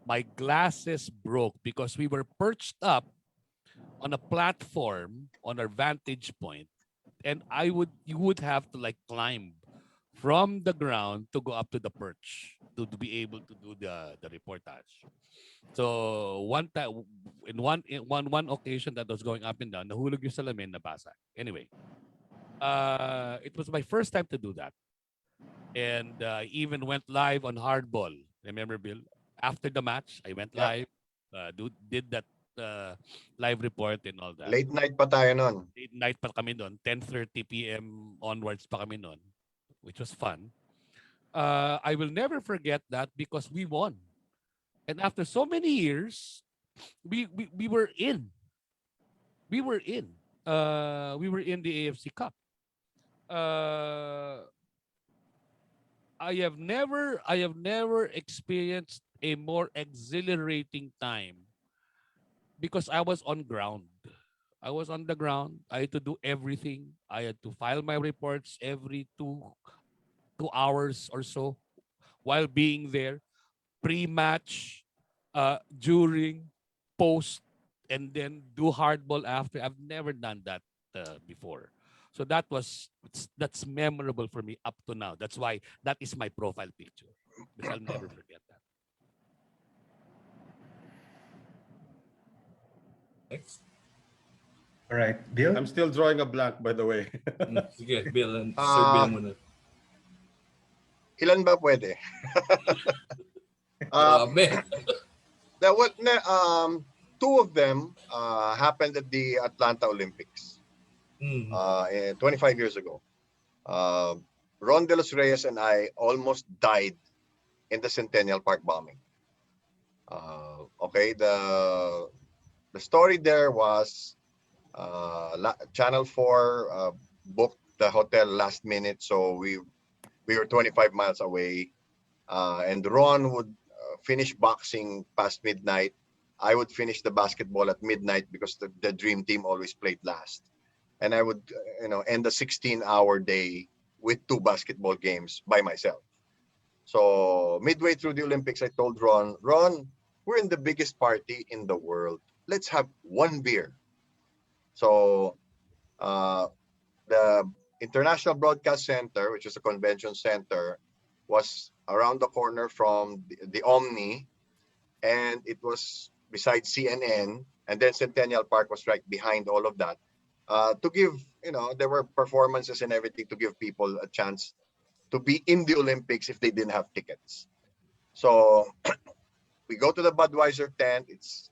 My glasses broke because we were perched up on a platform on our vantage point, and you would have to like climb from the ground to go up to the perch to be able to do the reportage. So one time, in one occasion that was going up and down, nahulog yung salamin, nabasag. Anyway, it was my first time to do that, and even went live on Hardball. Remember, Bill? After the match, I went Yeah. live, did that live report and all that. Late night pa tayo nun. Late night pa kami doon, 10:30 p.m. onwards pa kami noon, which was fun. I will never forget that because we won. And after so many years, we were in. We were in. We were in the AFC Cup. Uh, I have never experienced a more exhilarating time because I was on ground. I was on the ground. I had to do everything. I had to file my reports every two hours or so while being there, pre-match, during, post, and then do hardball after. I've never done that before. So that's memorable for me up to now. That's why that is my profile picture. Because I'll never forget that. Next. All right, Bill. I'm still drawing a blank, by the way. Sige, Bill and Sir Bill muna. Ilan ba pwede? Uh, Grabe. two of them happened at the Atlanta Olympics Mm. 25 years ago. Ron De Los Reyes and I almost died in the Centennial Park bombing. Okay, the story there was Channel 4 booked the hotel last minute, so we were 25 miles away, and Ron would finish boxing past midnight. I would finish the basketball at midnight because the dream team always played last, and I would end a 16-hour day with 2 basketball games by myself. So midway through the Olympics, I told Ron, we're in the biggest party in the world. Let's have one beer. So the International Broadcast Center, which is a convention center, was around the corner from the Omni, and it was beside CNN, and then Centennial Park was right behind all of that. To give, there were performances and everything to give people a chance to be in the Olympics if they didn't have tickets. So we go to the Budweiser tent. It's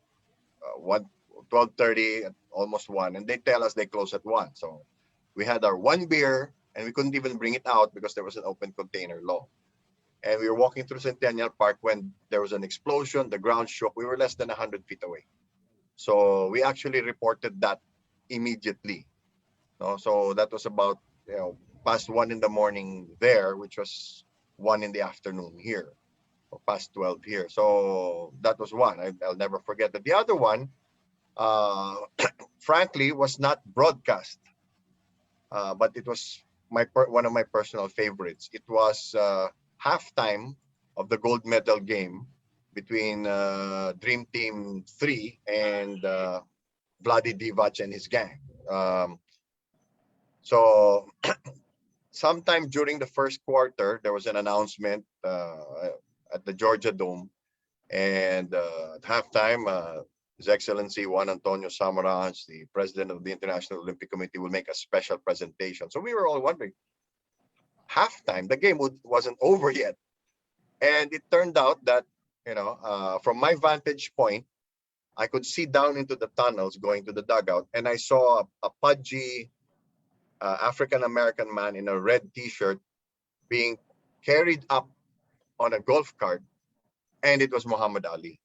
12:30, almost 1, and they tell us they close at 1. So we had our one beer, and we couldn't even bring it out because there was an open container law. And we were walking through Centennial Park when there was an explosion. The ground shook. We were less than 100 feet away. So we actually reported that immediately. So that was about past 1 in the morning there, which was 1 in the afternoon here, or past 12 here. So that was one. I'll never forget that. The other one, frankly, was not broadcast, but it was one of my personal favorites. It was halftime of the gold medal game between Dream Team 3 and Vladi Divac and his gang. So sometime during the first quarter, there was an announcement at the Georgia Dome, and at halftime, His Excellency Juan Antonio Samaranch, the president of the International Olympic Committee, will make a special presentation. So we were all wondering, halftime, the game wasn't over yet. And it turned out that, from my vantage point, I could see down into the tunnels going to the dugout, and I saw a pudgy African-American man in a red t-shirt being carried up on a golf cart, and it was Muhammad Ali.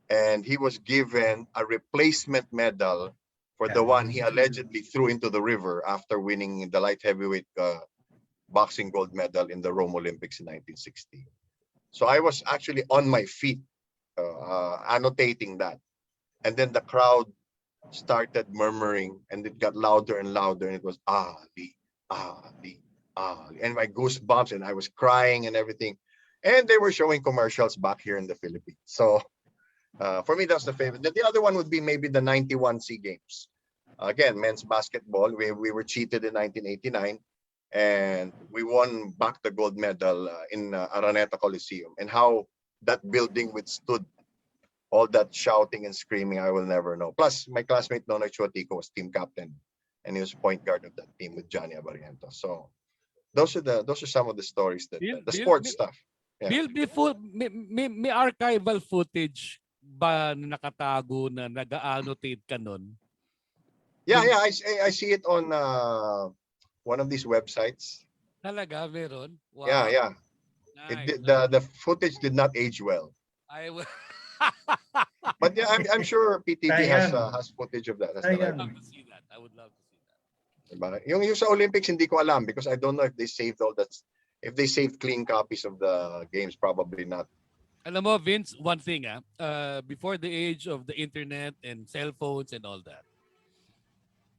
And he was given a replacement medal for the one he allegedly threw into the river after winning the light heavyweight boxing gold medal in the Rome Olympics in 1960. So I was actually on my feet annotating that. And then the crowd started murmuring, and it got louder and louder, and it was Ali, Ali, Ali. And my goosebumps, and I was crying and everything. And they were showing commercials back here in the Philippines. So for me, that's the favorite. The other one would be maybe the 91 SEA Games. Again, men's basketball. We were cheated in 1989. and we won back the gold medal in Araneta Coliseum, and how that building withstood all that shouting and screaming, I will never know. Plus, my classmate Nonoy Chuatico was team captain, and he was point guard of that team with Johnny Abariento. So those are some of the stories that Bill, the Bill, sports Bill, stuff. Yeah. Bill, before, may archival footage ba na nakatago na nag-annotate ka nun? Yeah, Nung yeah, I see it on one of these websites. talaga meron? Yeah, Wow, yeah. nice. The footage did not age well, I will but yeah, I'm sure PTV Sayang. has footage of that. Has the Sayang. love library. to see that. I would love to see that. Diba? Yung sa Olympics hindi ko alam because I don't know if they saved all that. If they saved clean copies of the games, probably not. Alam mo, Vince, one thing, before the age of the internet and cell phones and all that,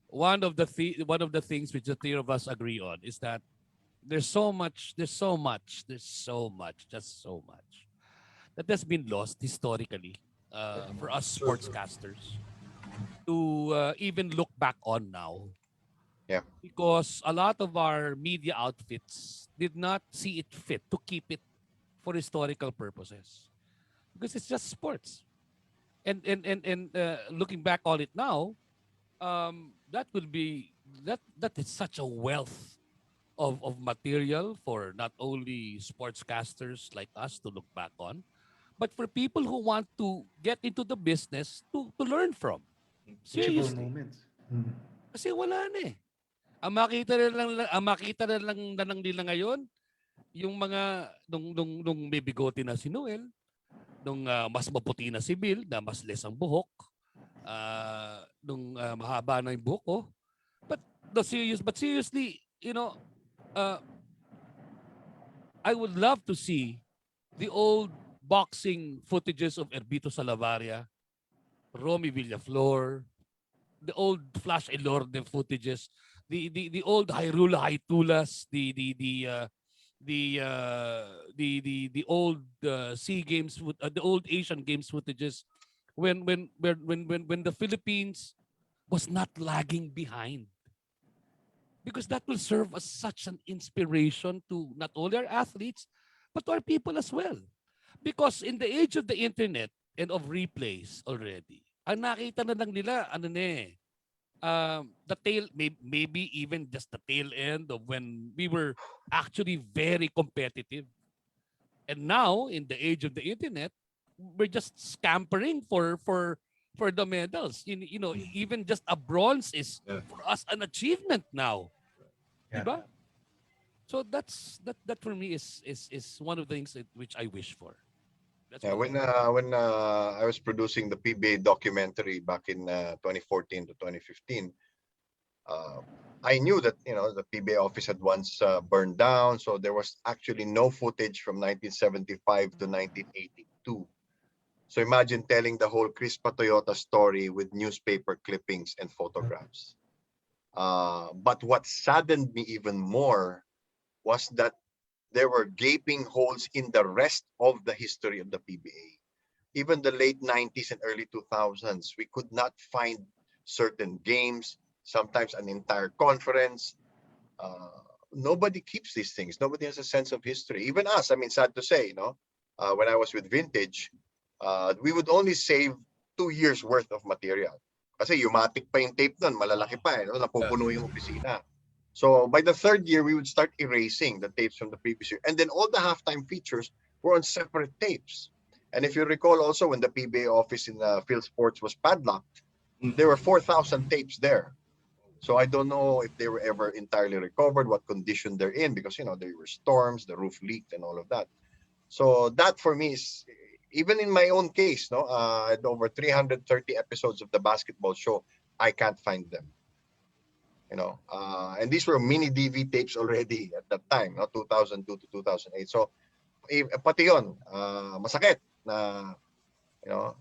one of the things which the three of us agree on is that just so much that has been lost historically for us Sure, sure. sportscasters to even look back on now. Yeah. Because a lot of our media outfits did not see it fit to keep it for historical purposes. Because it's just sports. And looking back on it now, that will be that is such a wealth of material for not only sportscasters like us to look back on, but for people who want to get into the business to learn from. Teachable Seriously. moments. Mm. Kasi wala na eh. Ang makita na lang nila ngayon, yung mga nung may bigote na si Noel, nung mas maputi na si Bill, na mas less ang buhok, nung mahaba na yung buhok ko. But seriously, uh, I would love to see the old boxing footages of Herbito Salavaria, Romy Villaflor, the old Flash Elorde footages, the old Hyrule Haitulas, the old Sea Games, the old Asian Games footages, when the Philippines was not lagging behind, because that will serve as such an inspiration to not only our athletes but to our people as well. Because in the age of the internet and of replays already, ang nakita na lang nila ano na eh, the tail, maybe even just the tail end of when we were actually very competitive. And now, in the age of the internet, we're just scampering for the medals. Even just a bronze is Yeah. for us an achievement now. Yeah. Diba? So that for me is one of the things which I wish for. That's Yeah, all. when I was producing the PBA documentary back in 2014 to 2015, uh, I knew that the PBA office had once burned down, so there was actually no footage from 1975 to 1982. So imagine telling the whole Crispa Toyota story with newspaper clippings and photographs. But what saddened me even more was that there were gaping holes in the rest of the history of the PBA. Even the late 90s and early 2000s, we could not find certain games, sometimes an entire conference. Nobody keeps these things. Nobody has a sense of history. Even us, I mean, sad to say, when I was with Vintage, we would only save 2 years worth of material. Kasi Umatic pa yung tape nun, malalaki pa, napupuno yung opisina. So by the third year, we would start erasing the tapes from the previous year. And then all the halftime features were on separate tapes. And if you recall also when the PBA office in Field Sports was padlocked, there were 4,000 tapes there. So I don't know if they were ever entirely recovered, what condition they're in, because there were storms, the roof leaked and all of that. So that for me is, even in my own case, I had over 330 episodes of the basketball show. I can't find them. And these were mini DV tapes already at that time, 2002 to 2008. So pati yun, masakit na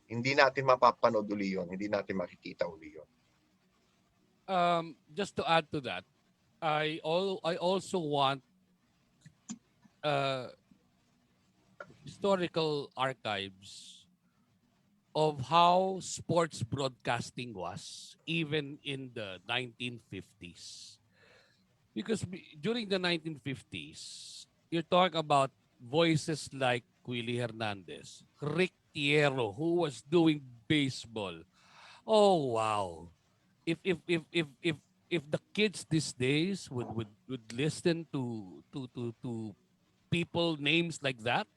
hindi natin mapapanood uli yun, hindi natin makikita uli yun. Just to add to that, I also want historical archives of how sports broadcasting was even in the 1950s. Because during the 1950s, you're talking about voices like Willie Hernandez, Rick Tiero, who was doing baseball. Oh wow! If the kids these days would listen to people names like that,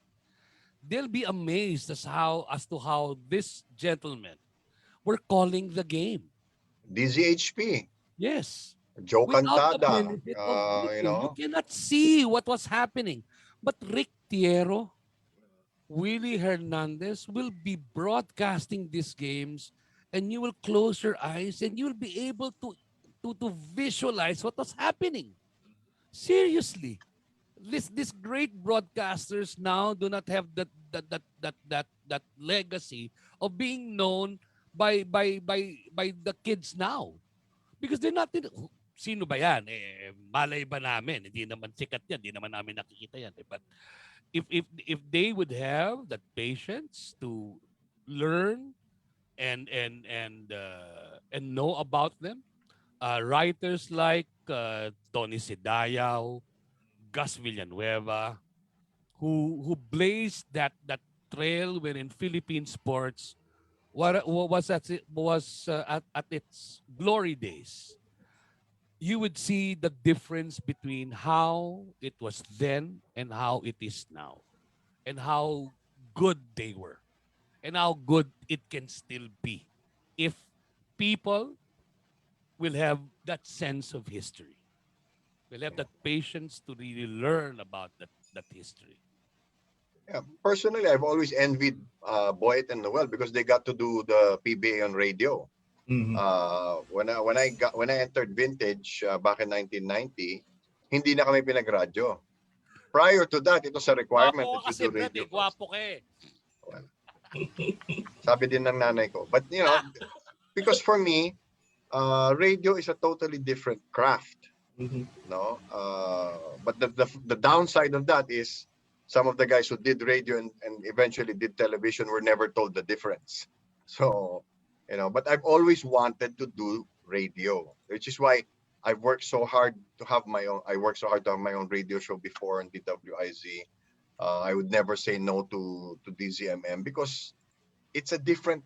they'll be amazed as to how this gentlemen were calling the game. DZHP, Yes. Joe Without the Cantada, benefit of you video, you know, cannot see what was happening. But Rick Tiero, Willie Hernandez will be broadcasting these games, and you will close your eyes and you will be able to visualize what was happening. Seriously. These great broadcasters now do not have that legacy of being known by the kids now. Because they're not, sino ba yan? Malay ba namin? Hindi naman sikat yan. Hindi naman namin nakikita yan. But if they would have that patience to learn and know about them, writers like Tony Sidayaw, Gus Villanueva, who blazed that trail wherein Philippine sports was at its glory days. You would see the difference between how it was then and how it is now, and how good they were, and how good it can still be if people will have that sense of history, will have that patience to really learn about that history. yeah, personally, I've always envied Boyet and Noel because they got to do the PBA on radio. Mhm. When I entered Vintage back in 1990, hindi na kami pinagradyo. Prior to that, it was a requirement Gwapo that ka you kasi, do Brad, radio. Gwapo ka eh. Well, sabi din ng nanay ko. But you know, because for me, radio is a totally different craft. Mhm. No, but the downside of that is some of the guys who did radio and eventually did television were never told the difference. So, you know, but I've always wanted to do radio, which is why I've worked so hard to have my own. I worked so hard to have my own radio show before on DWIZ. I would never say no to DZMM because it's a different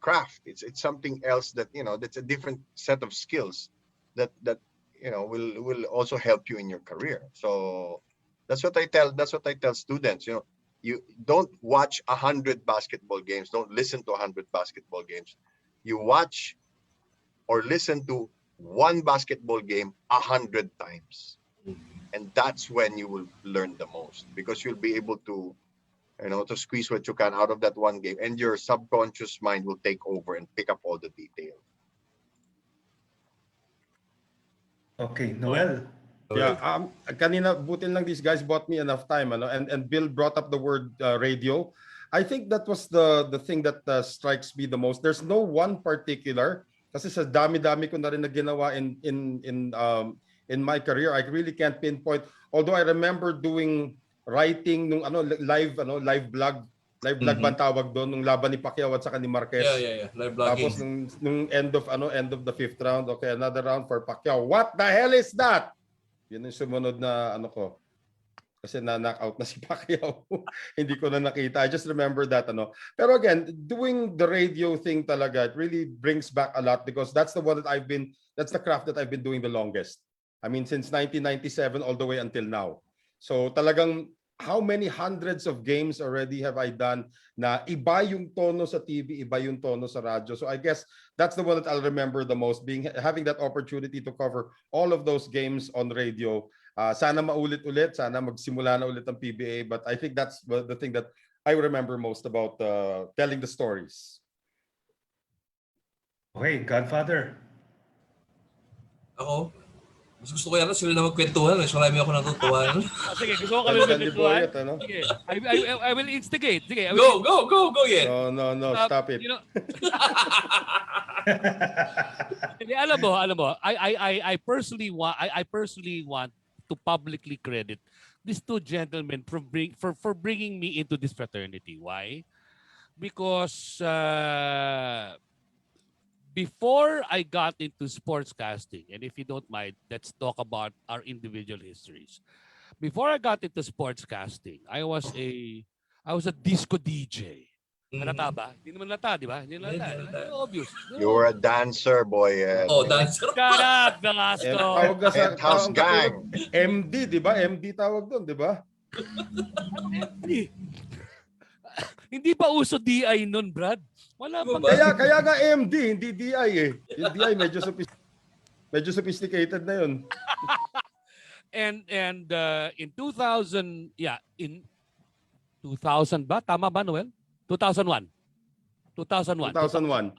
craft. It's something else that that's a different set of skills that will also help you in your career. So that's what I tell students. You don't watch 100 basketball games. Don't listen to 100 basketball games. You watch or listen to one basketball game 100 times, and that's when you will learn the most because you'll be able to squeeze what you can out of that one game, and your subconscious mind will take over and pick up all the detail. Okay, Noel. Yeah, kanina butin lang these guys bought me enough time, and Bill brought up the word radio. I think that was the thing that strikes me the most. There's no one particular kasi sa dami-dami ko na rin na ginawa in my career. I really can't pinpoint. Although I remember doing writing nung live blog Mhm. bang tawag doon nung laban ni Pacquiao at saka ni Yeah, Marquez. yeah, yeah. Live Tapos blogging. nung end of the fifth round, okay, another round for Pacquiao. What the hell is that? Yun yung sumunod na ko. Kasi na-knockout na si Pacquiao. Hindi ko na nakita. I just remember that. Pero again, doing the radio thing talaga, it really brings back a lot because that's the craft that I've been doing the longest. I mean, since 1997 all the way until now. So talagang how many hundreds of games already have I done na iba yung tono sa TV, iba yung tono sa radyo. So I guess that's the one that I'll remember the most, having that opportunity to cover all of those games on radio. Sana maulit-ulit, sana magsimula na ulit ang PBA, but I think that's the thing that I remember most about telling the stories. Okay, Godfather. Ako, mas gusto ko yata sila na magkwentuhan. Mas marami ako natutuwa. Sige, gusto ko kami Pansan ni magkwentuhan. Boyet, Sige, I will instigate. Sige, I will Go, go, go, go, yeah. No, stop it. Hindi, alam mo, I personally want to publicly credit these two gentlemen for bringing me into this fraternity. Why? Because before I got into sportscasting, and if you don't mind, let's talk about our individual histories. Before I got into sportscasting, I was a disco DJ. Halata ba? Hindi naman halata, di ba? Hindi naman halata. Hindi halata. Obvious. You were a dancer, Boyet. Oh, dancer. Shut up, Tawag Velasco. ka sa Penthouse tawag katulad, gang. MD, di ba? MD tawag doon, di ba? Hindi pa uso DI nun, Brad. Wala Ano pang... ba? Kaya nga MD, hindi DI eh. Yung DI medyo sophisticated na yun. And in 2000, in 2000 ba? Tama ba, Noel? 2001. 2001.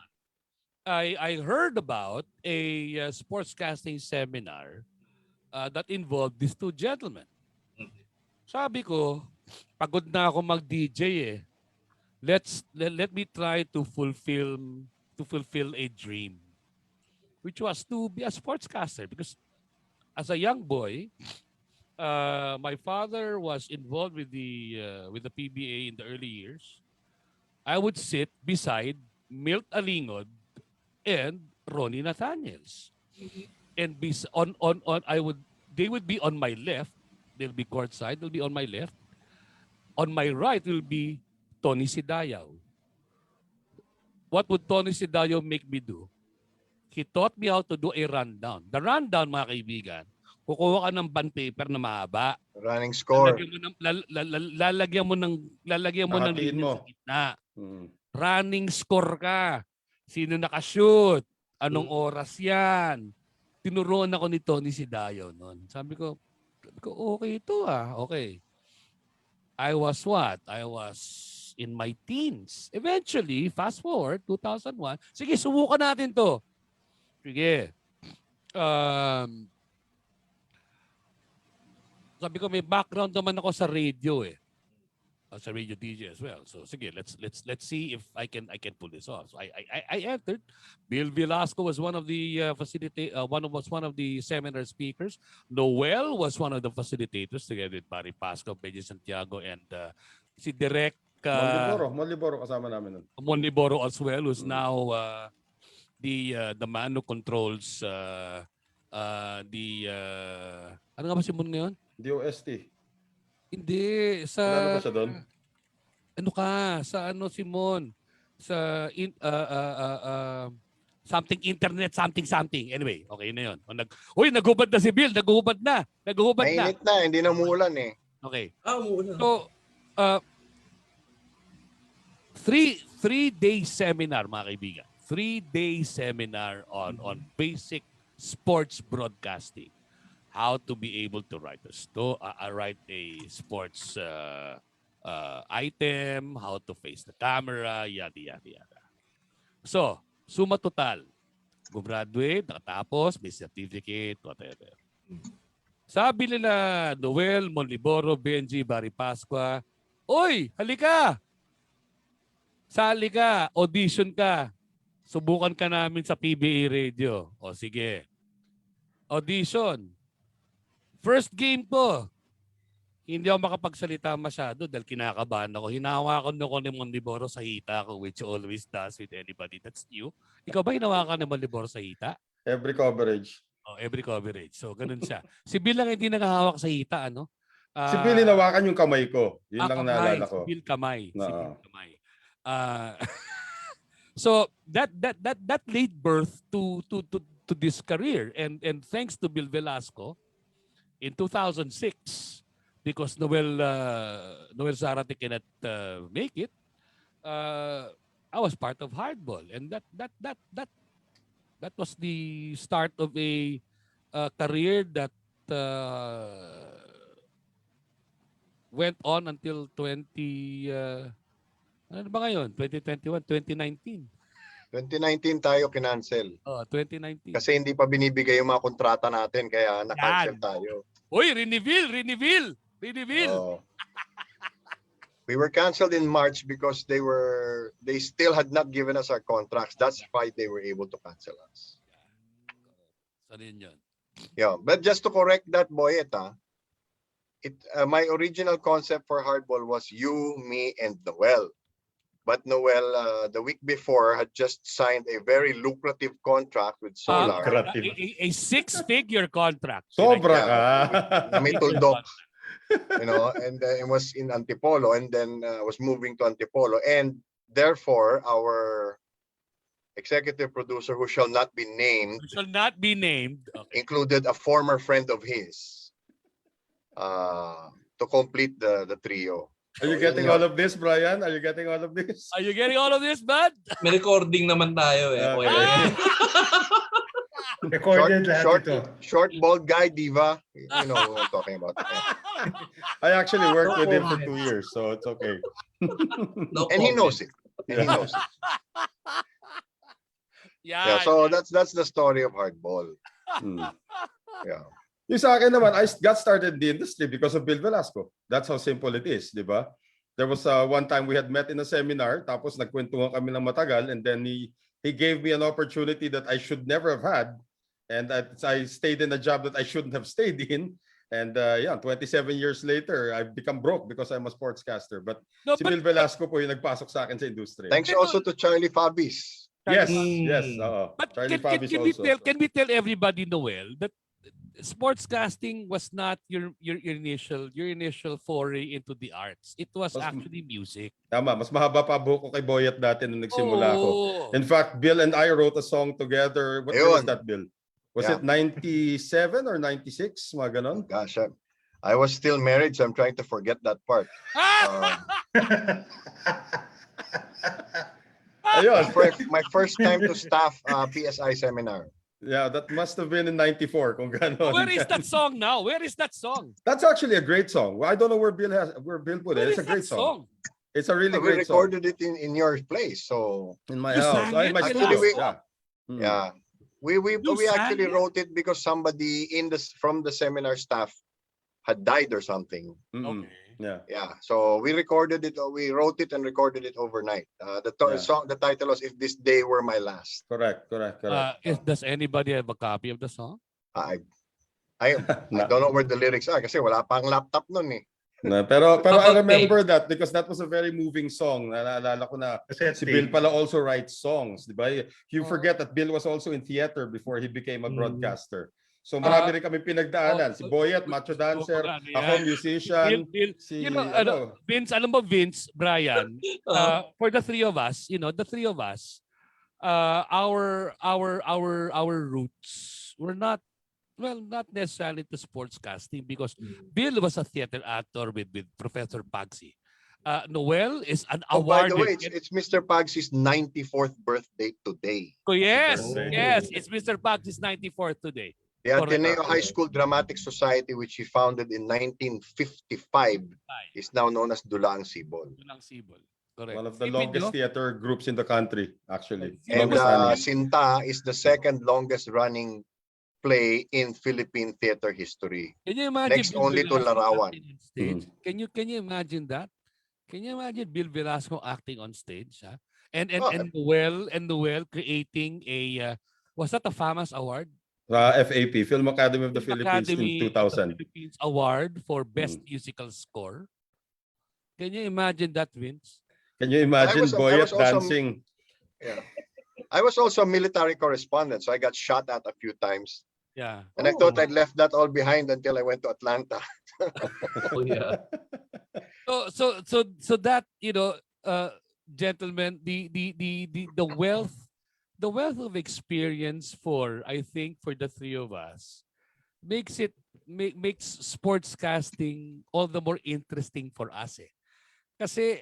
I heard about a sportscasting seminar that involved these two gentlemen. Sabi ko, pagod na ako mag-DJ eh. Let me try to fulfill a dream, which was to be a sportscaster, because as a young boy, my father was involved with the PBA in the early years. I would sit beside Milt Alingod and Ronnie Nathaniels, and they would be on my left. They'll be courtside. They'll be on my left. On my right will be Tony Sidayaw. What would Tony Sidayaw make me do? He taught me how to do a rundown. The rundown, mga kaibigan, kukuha ka ng bond paper na mahaba. Running score. Lalagyan mo ng Hahatiin linya mo. sa gitna. Mm. Running score ka. Sino nakashoot? Anong oras yan? Tinuruan ako ni Tony Sidayo noon. Sabi ko, okay ito ah. Okay. I was what? I was in my teens. Eventually, fast forward, 2001. Sige, subukan natin to. Sige. Sabi ko, may background naman ako sa radio eh. As a radio DJ as well. So sige, let's see if I can pull this off. So I entered. Bill Velasco was one of the one of the seminar speakers. Noel was one of the facilitators together with Barry Pasco, Benji Santiago, and si Direk Monliboro kasama namin nun. Monliboro as well, who's now the man who controls ano nga ba si Mon ngayon? DOST. Hindi sa Ano ba siya doon? Ano ka sa ano Simon sa something internet something anyway, okay na 'yon. Naghubad na si Bill, naghubad na. Mainit na, hindi na umulan eh. Okay. Muna. So three-day seminar, mga kaibigan. 3-day seminar on basic sports broadcasting. How to be able to write write a sports item, how to face the camera, yada. So, suma total. Gumraduate, nakatapos, may certificate, whatever. Sabi nila, Noel, Monliboro, Benji, Barry Pasqua, "Oy, halika! Sali ka, audition ka. Subukan ka namin sa PBA Radio." O sige. Audition. First game ko, hindi ako makapagsalita masyado dahil kinakabahan ako. Hinahawakan ako ni Monliboro sa hita ko, which always does with anybody that's new. Ikaw ba hinawakan ni Monliboro sa hita? Every coverage. Oh, every coverage. So, ganun siya. Si Bill lang hindi nakahawak sa hita, ano? Si Bill, hinawakan yung kamay ko. Yun lang kamay. naalala ko. Si Bill kamay. No. Si Bill kamay. So, that laid birth to this career. And thanks to Bill Velasco, in 2006, because Noel Zarate cannot make it, I was part of Hardball, and that was the start of a career that went on until 2019. 2019 tayo kinancel. 2019. Kasi hindi pa binibigay yung mga kontrata natin kaya na-cancel tayo. Uy, Reneville. Oh. We were canceled in March because they still had not given us our contracts. That's why they were able to cancel us. Saan yun? Yeah, but just to correct that, Boyet, my original concept for Hardball was you, me, and Noel. But Noel, the week before, had just signed a very lucrative contract with Solar. Lucrative. A six-figure contract. Sobra ka. Na may tuldok, and it was in Antipolo, and then was moving to Antipolo, and therefore our executive producer, who shall not be named, Shall not be named. Okay. included a former friend of his to complete the trio. Are you So, getting all of this, Brian? Are you getting all of this? Are you getting all of this, bud? May recording naman tayo eh. Okay. Recorded lahat ito. short, bald guy, diva. You know what I'm talking about. Yeah. I actually worked with him for 2 years, so it's okay. No And he comment. knows it. And he knows it. Yeah. So that's the story of Hardball. Hmm. Yeah. Yung sa akin naman, I got started in the industry because of Bill Velasco. That's how simple it is, di ba? There was one time we had met in a seminar, tapos nagkwentuhan kami ng matagal, and then he gave me an opportunity that I should never have had, and I stayed in a job that I shouldn't have stayed in. And 27 years later, I've become broke because I'm a sportscaster. But si Bill Velasco po yung nagpasok sa akin sa industry. Thanks also to Charlie Fabis. Yes, Mm. yes. But Charlie Fabis can we also. can we tell everybody, Noel, that sportscasting was not your initial foray into the arts. It was Mas- actually music. Tama, mas mahaba pa buhok ko kay Boyet dati nung nagsimula ako. Oh. In fact, Bill and I wrote a song together. What year was Ayun. that, Bill? Was Yeah. it 97 or 96? Mga ganon? Gosh, I was still married, so I'm trying to forget that part. Ayun. My first time to staff PSI seminar. Yeah, that must have been in 94 kung ganon. Where is that song now? Where is that song? That's actually a great song. Well, I don't know where Bill put Where it. It's is a great that song. It's a really We great song. recorded it in your place, so In my You house. sang it? In my Actually, studio. we- Yeah. Mm. yeah. We sang actually it? wrote it because somebody from the seminar staff had died or something. Mm-mm. Okay. Yeah. Yeah, so we recorded it. We wrote it and recorded it overnight. Yeah. Song, the title was "If This Day Were My Last." Correct. Does anybody have a copy of the song? I don't know where the lyrics are kasi wala pang laptop nun eh. No, pero How I about remember that because that was a very moving song. Naalala ko na si Bill pala also writes songs, di ba? You forget that Bill was also in theater before he became a broadcaster. So marami rin kami pinagdaanan. Si Boyet, macho dancer, ako musician. Bill, Si Vince, alam mo Vince, Brian, for the three of us, our roots were not necessarily to sportscasting because Bill was a theater actor with Professor Pagsy. Noel is an Oh, by the awarded. way, it's Mr. Pagsy's 94th birthday today. Oh, yes, Birthday. yes, it's Mr. Pagsy's 94th today. The Correct. Ateneo High School Dramatic Society, which he founded in 1955, is now known as Dulaang Sibol. Dulang Sibol. Correct. one of the Isipin longest nyo, theater groups in the country, actually. And Longest running. Sinta is the second longest running play in Philippine theater history. Can you imagine Next Bill only to Velasco Larawan. acting on stage? Can you imagine that? Can you imagine Bill Velasco acting on stage? Huh? And Noel creating a was that a FAMAS award? FAP, Film Academy of the Film Philippines Academy in of the 2000. Philippines award for best musical score. Can you imagine that, Vince? Can you imagine I Boyet was also- dancing? Yeah. I was also a military correspondent, so I got shot at a few times. Yeah. And I thought I'd left that all behind until I went to Atlanta. Oh yeah. So that gentlemen, the wealth of experience for I think for the three of us makes sportscasting all the more interesting for us. Kasi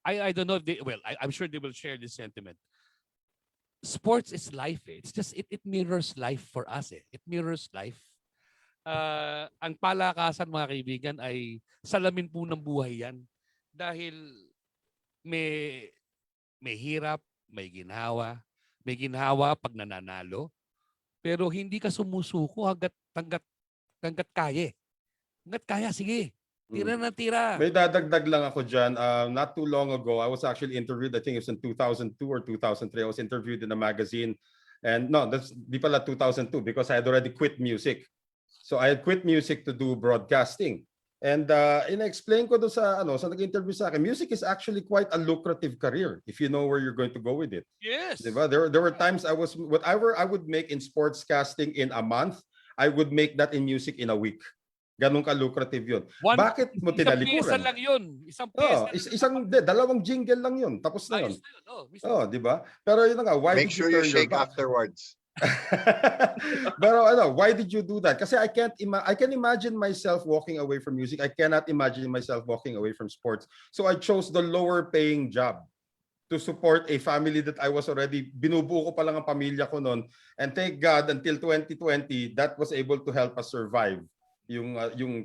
I don't know if I'm sure they will share this sentiment. Sports is life. It's just it mirrors life for us. It mirrors life. Ang palakasan mga kaibigan ay salamin po ng buhay yan. Dahil may hirap, may ginhawa pag nananalo. Pero hindi ka sumusuko hanggat kaya. Hanggat kaya, sige. Tira na tira. May dadagdag lang ako dyan. Not too long ago, I was actually interviewed, I think it was in 2002 or 2003. I was interviewed in a magazine. And no, that's di pala 2002 because I had already quit music. So I had quit music to do broadcasting. And in-explain ko doon sa sa nag-interview sa akin, music is actually quite a lucrative career if you know where you're going to go with it. Yes. Diba? There were times whatever I would make in sportscasting in a month, I would make that in music in a week. Ganun ka lucrative 'yun. Bakit mo Isang pyesa tinalikuran? lang yun. Isang Oh, pyesa lang. dalawang jingle lang 'yun. Tapos na 'yun. Ayos na yun. Oh, mismo. Oh, 'di ba? Pero yun na nga, why Make did sure you you turn your shake back? afterwards. Pero why did you do that? Kasi I can imagine myself walking away from music. I cannot imagine myself walking away from sports. So I chose the lower paying job to support a family that I was already, binubuo ko pa lang ang pamilya ko noon. And thank God, until 2020, that was able to help us survive yung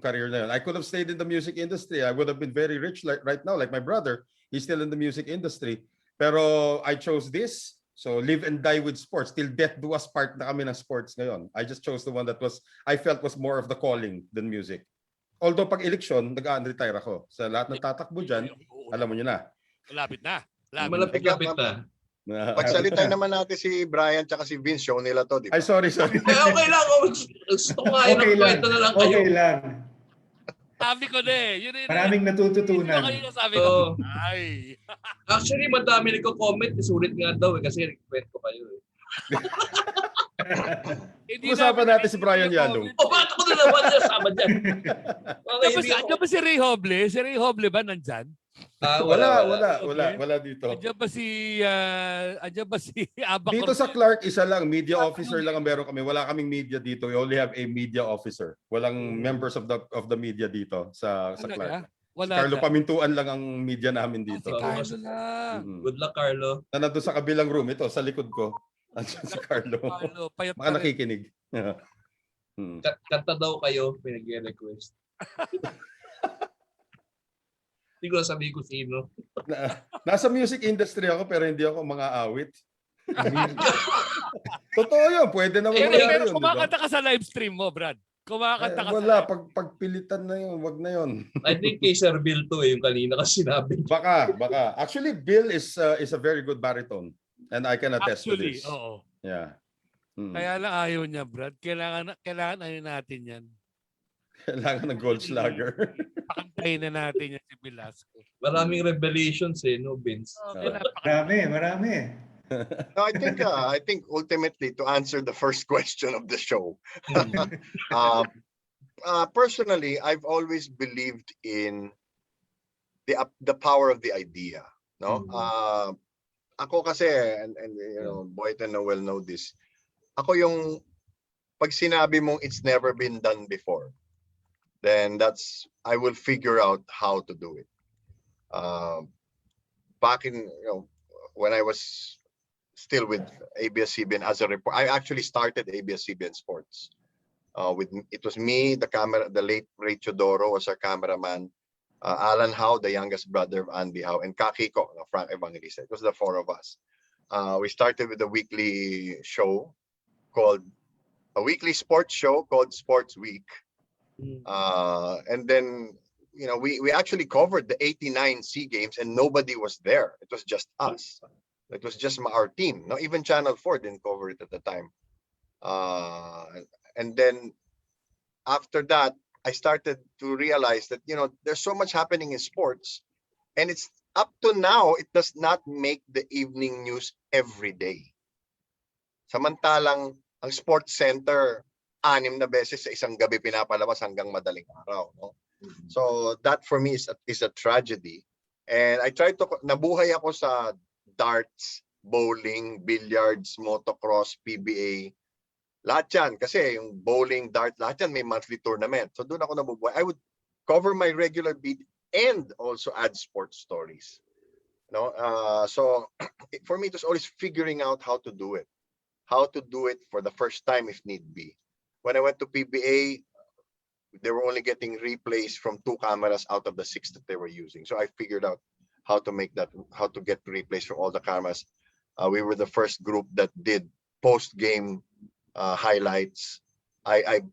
career na yun. I could have stayed in the music industry. I would have been very rich right now, like my brother. He's still in the music industry. Pero I chose this. So live and die with sports. Till death do us part na kami ng sports ngayon. I just chose the one that I felt was more of the calling than music. Although pag election, nag-retire ako. Sa lahat ng tatakbo dyan, alam mo nyo na. Malapit na. Malapit-lapit na. Pagsalita naman natin si Brian tsaka si Vince, show nila to, di ba? Ay, sorry. Okay lang. Gusto ko nga yun. Okay lang. Kwento na lang kayo. Okay lang. Sabi ko na eh. Yun, Maraming natututunan. Sabi ko. Ay. Actually, madami nagko-comment. Sulit nga daw kasi kwento kayo eh. Usapan natin si Brian Yalong. Bakit ko na naman nasama dyan? Andiyan ba si Ray Hoble? Si Ray Hoble ba nandyan? Wala dito. Andiyan ba si Abak? Dito sa Clark, isa lang, media officer lang ang meron kami. Wala kaming media dito. We only have a media officer. Walang members of the media dito sa Clark. Si Carlo Pamintuan lang ang media namin dito. Si Carlo lang. Good luck, Carlo. Nandun sa kabilang room. Ito, sa likod ko. Andiyan si Carlo. Baka nakikinig. Kanta daw kayo, pinag-request. Hindi ko sabihin ko sino. Nasa music industry ako pero hindi ako mga awit. Totoo yun. Pwede naman mangyari yun. Kumakanta ka sa live stream mo, Brad. Kumakanta ka wala. Pagpilitan na yun. Wag na yun. I think kay Sir Bill to yung kanina kasi sinabi. Baka. Actually, Bill is a very good baritone. And I can attest to this. Oo. Yeah. Kaya lang ayaw niya, Brad. Kailangan ayaw natin yan. Kailangan ng gold slugger. Pakantayin na natin yan si Velasco. Maraming revelations no, Vince? Marami. No, I think ultimately to answer the first question of the show, personally, I've always believed in the power of the idea. No, ako kasi, and you know, Boyet and Noel know this. Ako yung pag sinabi mong it's never been done before, then I will figure out how to do it. Back in, when I was still with ABS-CBN as a reporter, I actually started ABS-CBN Sports. It was me, the late Ray Chodoro was our cameraman, Alan Howe, the youngest brother of Andy Howe, and Kakiko, Frank Evangelista. It was the four of us. We started with a weekly show a weekly sports show called Sports Week. And then, we actually covered the 89 SEA Games and nobody was there. It was just us. It was just our team. No, even Channel 4 didn't cover it at the time. And then after that, I started to realize that, there's so much happening in sports, and it's up to now, it does not make the evening news every day. Samantalang ang Sports Center, 6 na beses sa isang gabi pinapalabas hanggang madaling araw. No? So that for me is a tragedy. And I tried nabuhay ako sa darts, bowling, billiards, motocross, PBA. Lahat yan. Kasi yung bowling, dart, lahat yan may monthly tournament. So doon ako nabubuhay. I would cover my regular beat and also add sports stories. So for me, it was always figuring out how to do it. How to do it for the first time if need be. When I went to PBA, they were only getting replays from 2 cameras out of the 6 that they were using. So I figured out how to get replays from all the cameras. We were the first group that did post-game highlights. I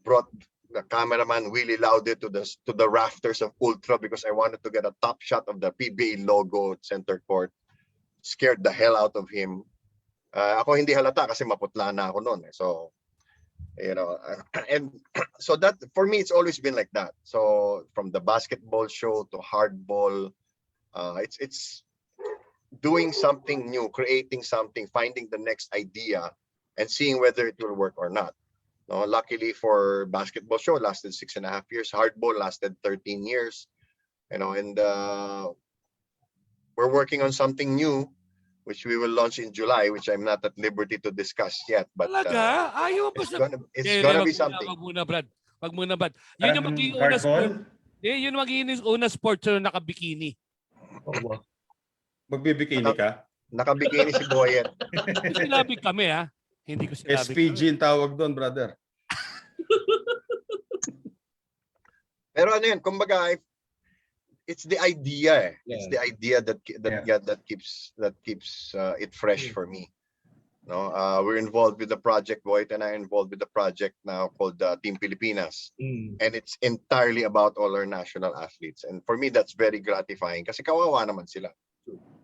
brought the cameraman Willie Laude to the rafters of Ultra because I wanted to get a top shot of the PBA logo at center court. Scared the hell out of him. Ako hindi halata kasi maputla na ako noon. So And so that for me, it's always been like that. So from the basketball show to hardball, it's doing something new, creating something, finding the next idea, and seeing whether it will work or not. No, luckily for basketball show lasted 6.5 years. Hardball lasted 13 years. And we're working on something new, which we will launch in July, which I'm not at liberty to discuss yet. But Talaga? Ayaw mo ba it's sa... gonna be something. Wag muna, Brad. Wag muna, Brad. Yun yung Parang magiging una sport. hardball. Yun magiging una sport na nakabikini. Oo. Magbibikini ka? Nakabikini si Boyet. Hindi ko sinabi kami, ha? Hindi ko sinabi SPG kami. yung tawag doon, brother. Pero ano yun, kumbaga, it's the idea. It's Yeah. the idea that Yeah. that keeps it fresh for me. No, we're involved with the project. Boyd and I are involved with the project now called Team Pilipinas, and it's entirely about all our national athletes. And for me, that's very gratifying kasi kawawa naman sila.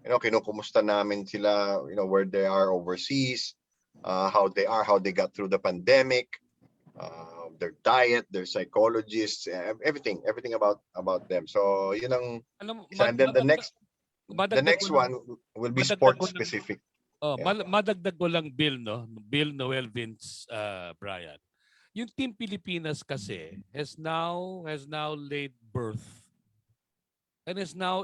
Kinukumusta namin sila, where they are overseas, how they got through the pandemic, their diet, their psychologists, everything about them. So, Alam mo, and then the next madagdag ko lang- one will be madagdag sport ko lang- specific. Oh, Yeah. madagdag ko lang Bill, no? Bill, Noel, Vince, Brian. Yung Team Pilipinas kasi has now laid birth and is now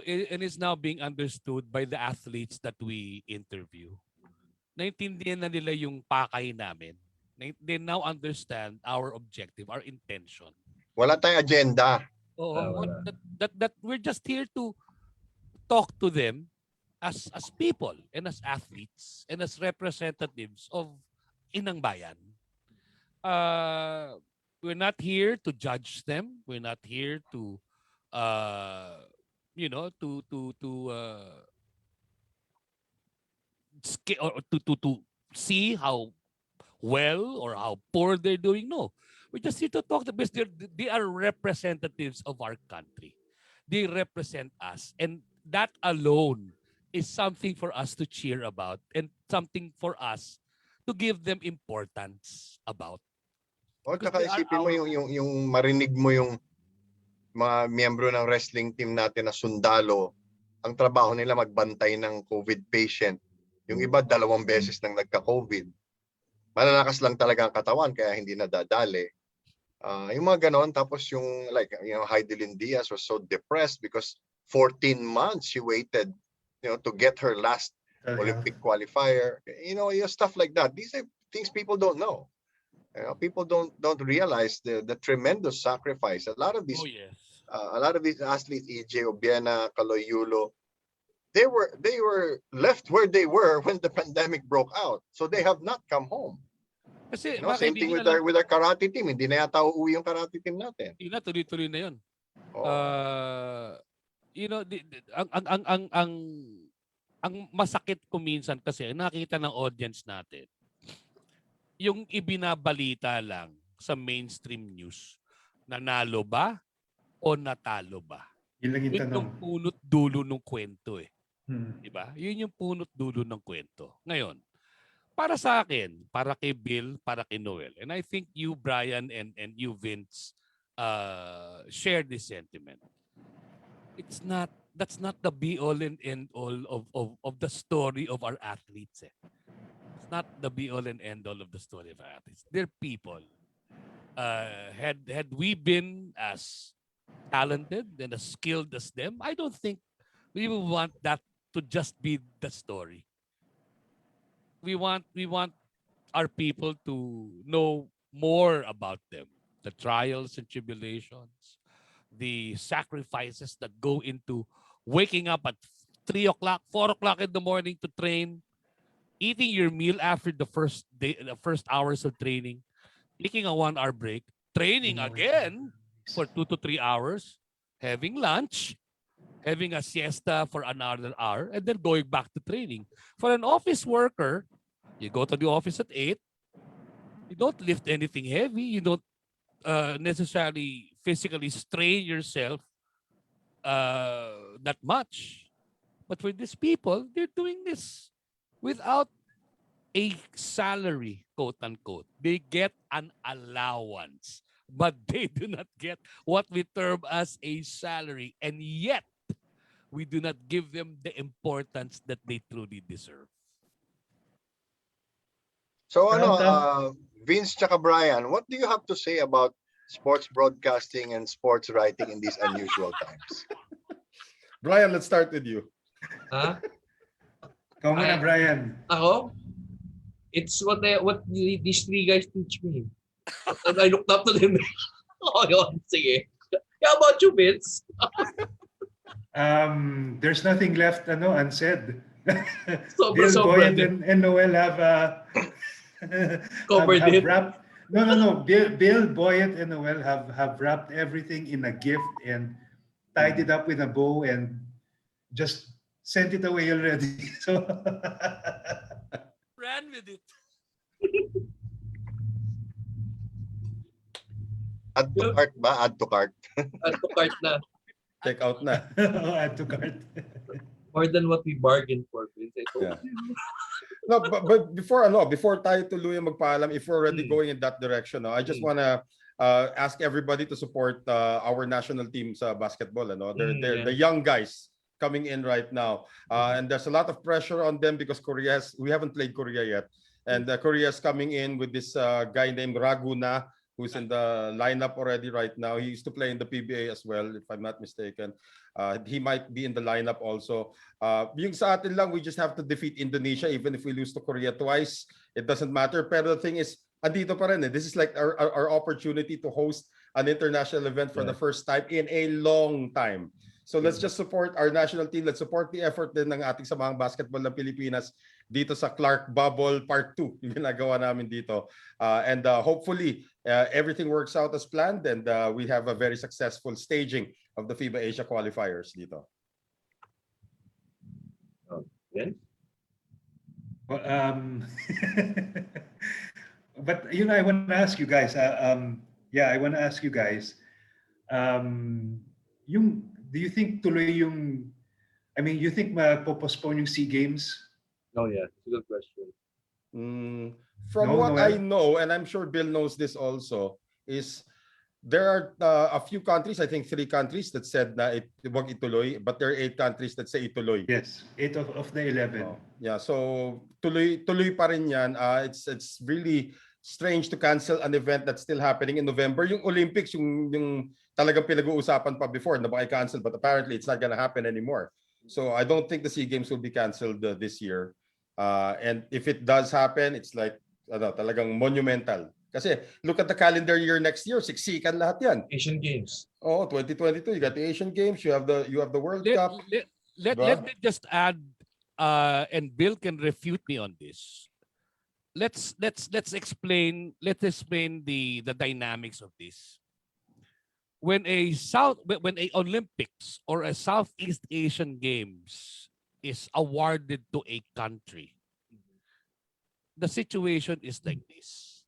being understood by the athletes that we interview. Naintindihan na nila yung pakay namin. They now understand our objective, our intention. Wala tayong agenda. Oo, that we're just here to talk to them as people and as athletes and as representatives of Inang Bayan. We're not here to judge them. We're not here to to see how well or how poor they're doing. No. We're just here to talk to them because they are representatives of our country. They represent us. And that alone is something for us to cheer about and something for us to give them importance about. O Because tsaka they are isipin mo our- yung marinig mo yung mga miyembro ng wrestling team natin na sundalo, ang trabaho nila magbantay ng COVID patient. Yung iba 2 beses nang nagka-COVID. Malalakas lang talaga ang katawan kaya hindi nadadali. Yung mga ganon, tapos yung Heidelin Diaz was so depressed because 14 months she waited to get her last Olympic qualifier. Yung stuff like that. These are things people don't know. People don't realize the tremendous sacrifice. A lot of these Oh yes. a lot of these athletes, EJ Obiena, Kaloy Yulo, they were left where they were when the pandemic broke out. So they have not come home. Kasi Same thing with our karate team. Hindi na yata uuwi yung karate team natin. Hindi na, tuloy-tuloy na yun. Oh. Ang masakit ko minsan kasi nakita ng audience natin yung ibinabalita lang sa mainstream news, nanalo ba o natalo ba? Yun lang yung Yun tanong. yung punot dulo ng kwento eh. Hmm. Diba? Yun yung punot dulo ng kwento. Ngayon, para sa akin, para kay Bill, para kay Noel, and I think you, Brian, and you, Vince, share this sentiment. That's not the be all and end all of the story of our athletes. Eh. It's not the be all and end all of the story of our athletes. They're people. Had we been as talented and as skilled as them, I don't think we would want that to just be the story. We want our people to know more about them, the trials and tribulations, the sacrifices that go into waking up at 3 o'clock, 4 o'clock in the morning to train, eating your meal after the first hours of training, taking a 1-hour break, training again for 2 to 3 hours, having lunch, having a siesta for another hour, and then going back to training. For an office worker, you go to the office at 8, you don't lift anything heavy, you don't necessarily physically strain yourself that much. But for these people, they're doing this without a salary, quote unquote. They get an allowance, but they do not get what we term as a salary. And yet, we do not give them the importance that they truly deserve. So From Vince tsaka Brian, what do you have to say about sports broadcasting and sports writing in these unusual times? Brian, let's start with you. Ha? Ikaw muna, Ay- Brian. Ako? It's these three guys teach me. And I looked up to them. Oh, yun. Sige. How about you, Vince? There's nothing left unsaid. Sobra, Bill, sobra Boyet, din. and Noel have Covered have it. wrapped. No. Bill, Boyet, and Noel have wrapped everything in a gift and tied it up with a bow and just sent it away already. So Ran with it. Add to cart ba? Add to cart. Add to cart na. Check out na. add to cart. More than what we bargained for, Vince. I told Yeah. you. No, but before tayo tuluyan magpaalam, if we're already going in that direction, I just wanna ask everybody to support our national team sa basketball. They're Yeah. the young guys coming in right now, and there's a lot of pressure on them because we haven't played Korea yet, and Korea is coming in with this guy named Raguna, who's in the lineup already right now. He used to play in the PBA as well, if I'm not mistaken. He might be in the lineup also. Yung sa atin lang, we just have to defeat Indonesia even if we lose to Korea twice. It doesn't matter. Pero the thing is, andito pa rin eh. This is like our opportunity to host an international event for the first time in a long time. So let's just support our national team. Let's support the effort din ng ating samahang basketball ng Pilipinas dito sa Clark Bubble Part 2 yung ginagawa namin dito. And hopefully, everything works out as planned and we have a very successful staging of the FIBA Asia qualifiers dito. Vince? Well, but I want to ask you guys. I want to ask you guys. Do you think tuloy yung? I mean, you think postpone yung SEA Games? Oh, yeah. It's a good question. From No, what Noel? I know, and I'm sure Bill knows this also, is there are a few countries, I think 3 countries that said na wag ituloy, but there are 8 countries that say ituloy. Yes, 8 of the 11. Yeah, so tuloy pa rin yan. It's really strange to cancel an event that's still happening in November. Yung Olympics, yung talagang pinag-uusapan pa before na baka i-cancel, but apparently it's not gonna happen anymore. So I don't think the SEA Games will be canceled this year. And if it does happen, it's like talagang monumental. Kasi look at the calendar year next year, siksikan lahat yan. Asian Games. Oh, 2022, you got the Asian Games, you have the World Cup. Let me just add, and Bill can refute me on this. Let's explain the dynamics of this. When a Olympics or a Southeast Asian Games is awarded to a country, the situation is like this.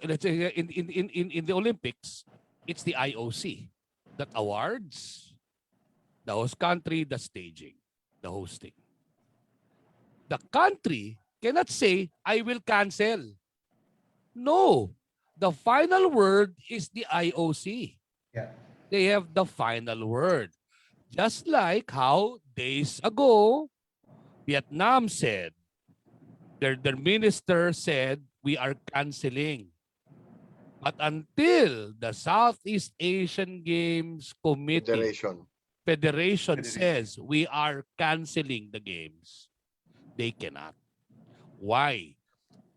Let's say in the Olympics, it's the IOC that awards, the host country, the staging, the hosting. The country cannot say, I will cancel. No. The final word is the IOC. Yeah. They have the final word. Just like how days ago, Vietnam said, their minister said, we are canceling. But until the Southeast Asian Games Committee, Federation says we are canceling the games, they cannot. Why?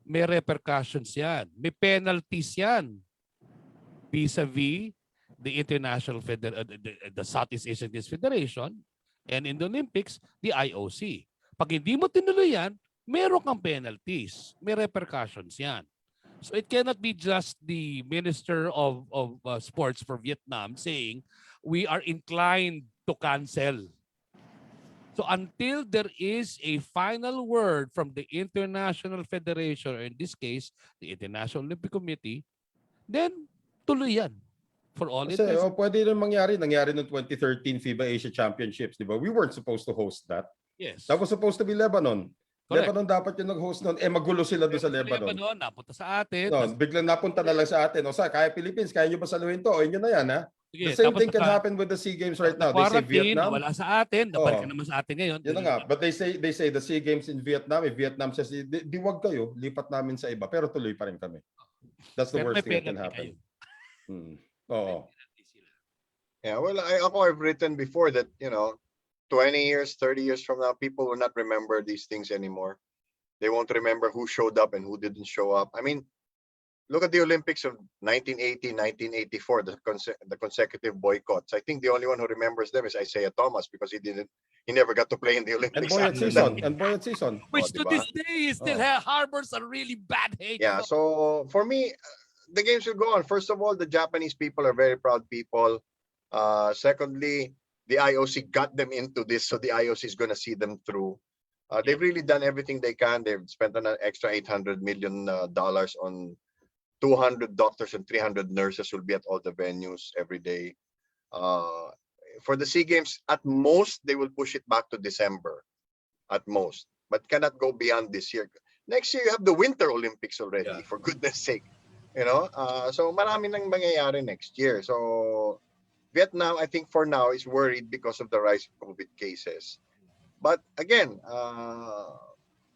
May repercussions yan. May penalties yan vis-a-vis the the Southeast Asian Games Federation, and in the Olympics, the IOC. Pag hindi mo tinuloy yan, meron kang penalties. May repercussions yan. So it cannot be just the Minister of Sports for Vietnam saying, we are inclined to cancel. So until there is a final word from the International Federation, or in this case, the International Olympic Committee, then tuloy yan. For all it Kasi is. pwede rin nangyari noong 2013 FIBA Asia Championships, di ba? We weren't supposed to host that. Yes. That was supposed to be Lebanon. Correct. Lebanon dapat yung nag-host nun. Magulo sila doon sa Lebanon. Napunta sa atin. No, biglang napunta na lang sa atin. O sa kaya Philippines, kaya nyo ba saluhin to? O inyo na yan, ha? Sige, The same tapos thing can happen with the SEA Games right now. They say quarantine, Vietnam. wala sa atin, nabalik Oh. naman sa atin ngayon. Yun na nga. But they say the SEA Games in Vietnam, if Vietnam says, di wag kayo, lipat namin sa iba. Pero tuloy pa rin kami. That's the Pero worst may thing that can penalty happen. kayo. Oo. Yeah, well, I've written before that, 20 years, 30 years from now, people will not remember these things anymore. They won't remember who showed up and who didn't show up. I mean, look at the Olympics of 1980, 1984, the consecutive boycotts. I think the only one who remembers them is Isaiah Thomas because he never got to play in the And Olympics. Boyet after season. that. And Boyet season. Which Oh, to diba? this day still harbors a really bad hate. Yeah, so for me, the games will go on. First of all, the Japanese people are very proud people. Secondly, the IOC got them into this, so the IOC is going to see them through. They've really done everything they can. They've spent an extra $800 million on 200 doctors and 300 nurses will be at all the venues every day. For the SEA Games, at most, they will push it back to December, at most, but cannot go beyond this year. Next year, you have the Winter Olympics already, for goodness sake. So marami nang mangyayari next year. So Vietnam, I think for now, is worried because of the rise of COVID cases. But again,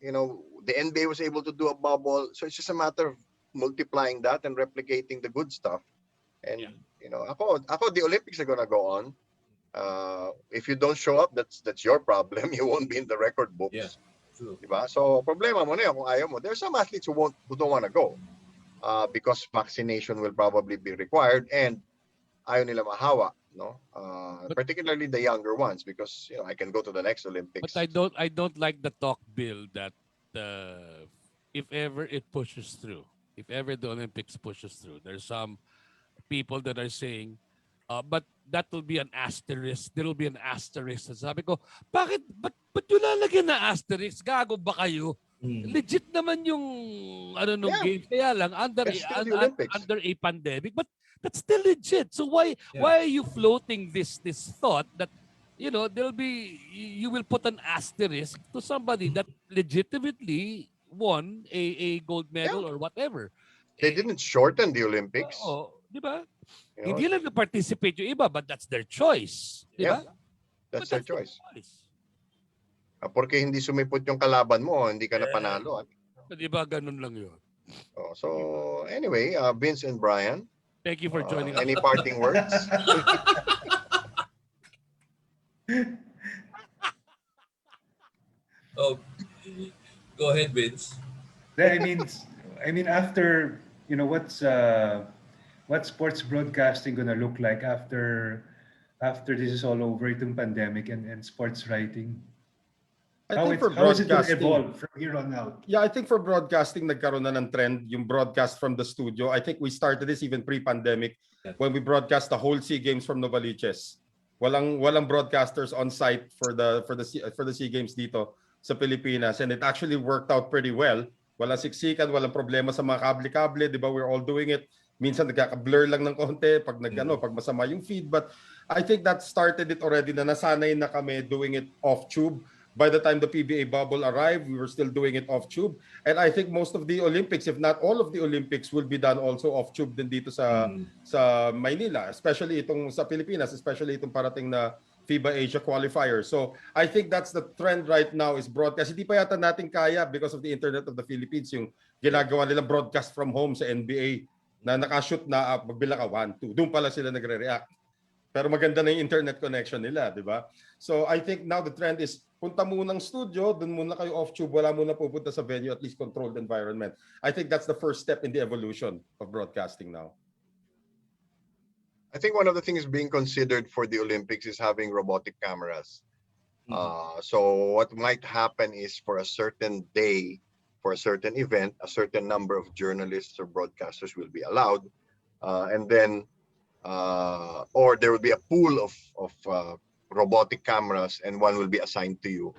the NBA was able to do a bubble, so it's just a matter of multiplying that and replicating the good stuff. And ako, the Olympics are gonna go on. If you don't show up, that's your problem. You won't be in the record books. Yeah, true. Diba? So problema mo na yun kung ayaw mo. There's some athletes who don't want to go because vaccination will probably be required and ayaw nila mahawa. Particularly the younger ones, because I can go to the next Olympics. But I don't like the talk, Bill, that if ever it pushes through, if ever the Olympics pushes through, there's some people that are saying, but that will be an asterisk. There will be an asterisk. Sabi ko, bakit? Ba't yung lalagyan na asterisk? Gago ba kayo? Legit naman yung game. Kaya lang under a pandemic, but that's still legit. So why are you floating this thought that you will put an asterisk to somebody that legitimately won a gold medal or whatever? They didn't shorten the Olympics. Di ba? Hindi lang na-participate yung iba, but that's their choice. Di ba? That's their choice. Porque hindi sumipot yung kalaban mo, hindi ka na panalo. Di ba ganun lang yun? So anyway, Vince and Brian, thank you for joining us. Any parting words? Oh, go ahead, Vince. I mean, after what's sports broadcasting gonna look like after this is all over, itong pandemic and sports writing? I think for how is it gonna broadcasting, evolve from here on out? Yeah, I think for broadcasting, nagkaroon na ng trend, yung broadcast from the studio. I think we started this even pre-pandemic when we broadcast the whole SEA Games from Novaliches. Walang broadcasters on site for the SEA Games dito sa Pilipinas, and it actually worked out pretty well. Walang siksikan, walang problema sa mga kable-kable, di ba? We're all doing it. Minsan nagkaka-blur lang ng konti pag pag masama yung feed, but I think that started it already na nasanay na kami doing it off tube. By the time the PBA bubble arrived, we were still doing it off tube. And I think most of the Olympics, if not all of the Olympics, will be done also off tube din dito sa Maynila, especially itong sa Pilipinas, especially itong parating na FIBA Asia qualifier. So I think that's the trend right now is broadcast. Hindi pa yata natin kaya because of the Internet of the Philippines, yung ginagawa nilang broadcast from home sa NBA na nakashoot na magbila ka 1, 2. Doon pala sila nagre-react. Pero maganda na yung internet connection nila, di ba? So I think now the trend is punta munang studio, dun muna kayo off-tube, wala muna pupunta sa venue, at least controlled environment. I think that's the first step in the evolution of broadcasting now. I think one of the things being considered for the Olympics is having robotic cameras. So what might happen is for a certain day, for a certain event, a certain number of journalists or broadcasters will be allowed. And then, or there will be a pool of robotic cameras and one will be assigned to you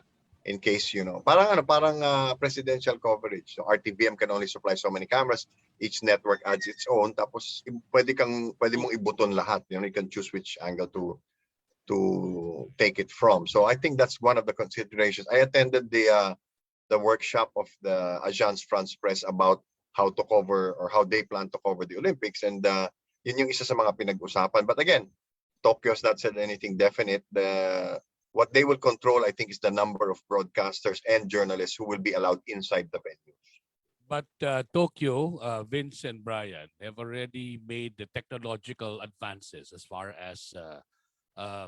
in case, parang presidential coverage. So RTVM can only supply so many cameras. Each network adds its own. Tapos pwede mong ibuton lahat. You can choose which angle to take it from. So I think that's one of the considerations. I attended the the workshop of the Agence France Presse about how to cover or how they plan to cover the Olympics, and yun yung isa sa mga pinag-usapan. But again, Tokyo's not said anything definite. What they will control, I think, is the number of broadcasters and journalists who will be allowed inside the venue. But Tokyo, Vince and Brian have already made the technological advances as far as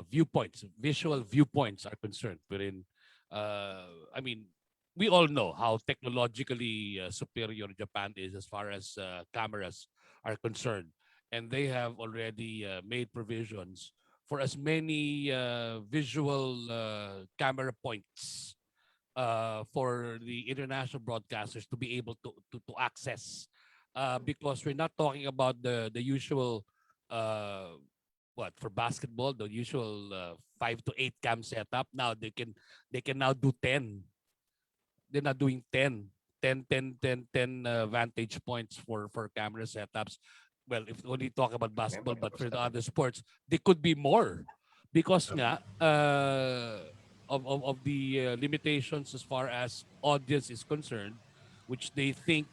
viewpoints, visual viewpoints are concerned. Wherein, I mean, we all know how technologically superior Japan is as far as cameras are concerned, and they have already made provisions for as many visual camera points for the international broadcasters to be able to access, because we're not talking about the usual what for basketball, the usual 5 to 8 cam setup. Now they can now do 10. They're not doing 10 vantage points for camera setups. Well, if only talk about basketball, but for the other sports, they could be more because nga of the limitations as far as audience is concerned, which they think,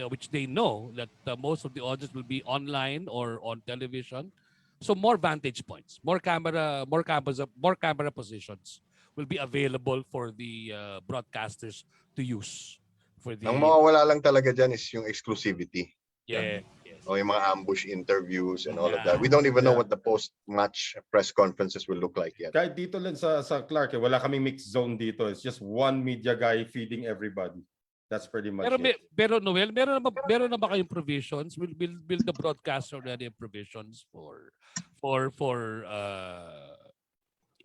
which they know that most of the audience will be online or on television. So more vantage points, more camera positions will be available for the broadcasters to use for the Ang mawawala lang talaga dyan is yung exclusivity. yeah yes. O yung mga ambush interviews and all of that. Yeah. We don't even know Yeah. what the post-match press conferences will look like yet. Kahit dito lang sa Clark, wala kaming mixed zone dito. It's just one media guy feeding everybody. That's pretty much it. Pero Noel, meron na ba kayong provisions? Will the broadcaster already have provisions for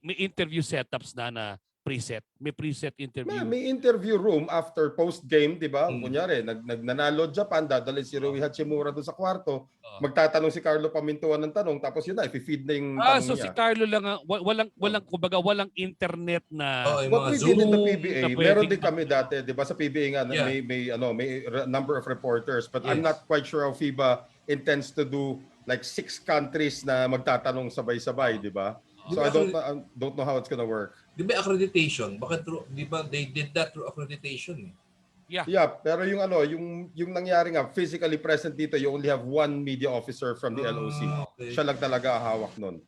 may interview setups na preset? May preset interview. May interview room after post-game, di ba? Mm. Kunyari, nanalo Japan, dadalhin si Rui Hachimura doon sa kwarto, magtatanong si Carlo Pamintuan ng tanong, tapos yun na, i-feed na yung tanong So niya. si Carlo lang walang internet na Oh, yung What mga we Zoom did in the na PBA, pwedeng meron din kami dati, di ba sa PBA nga, Yeah. may number of reporters, but I'm Yes. not quite sure how FIBA intends to do like 6 countries na magtatanong sabay-sabay, di ba? So I don't know how it's gonna work. Di ba accreditation? Bakit di ba they did that through accreditation? Yeah, pero yung nangyari nga, physically present dito, you only have one media officer from the LOC. Okay. Siya lang talaga hawak nun.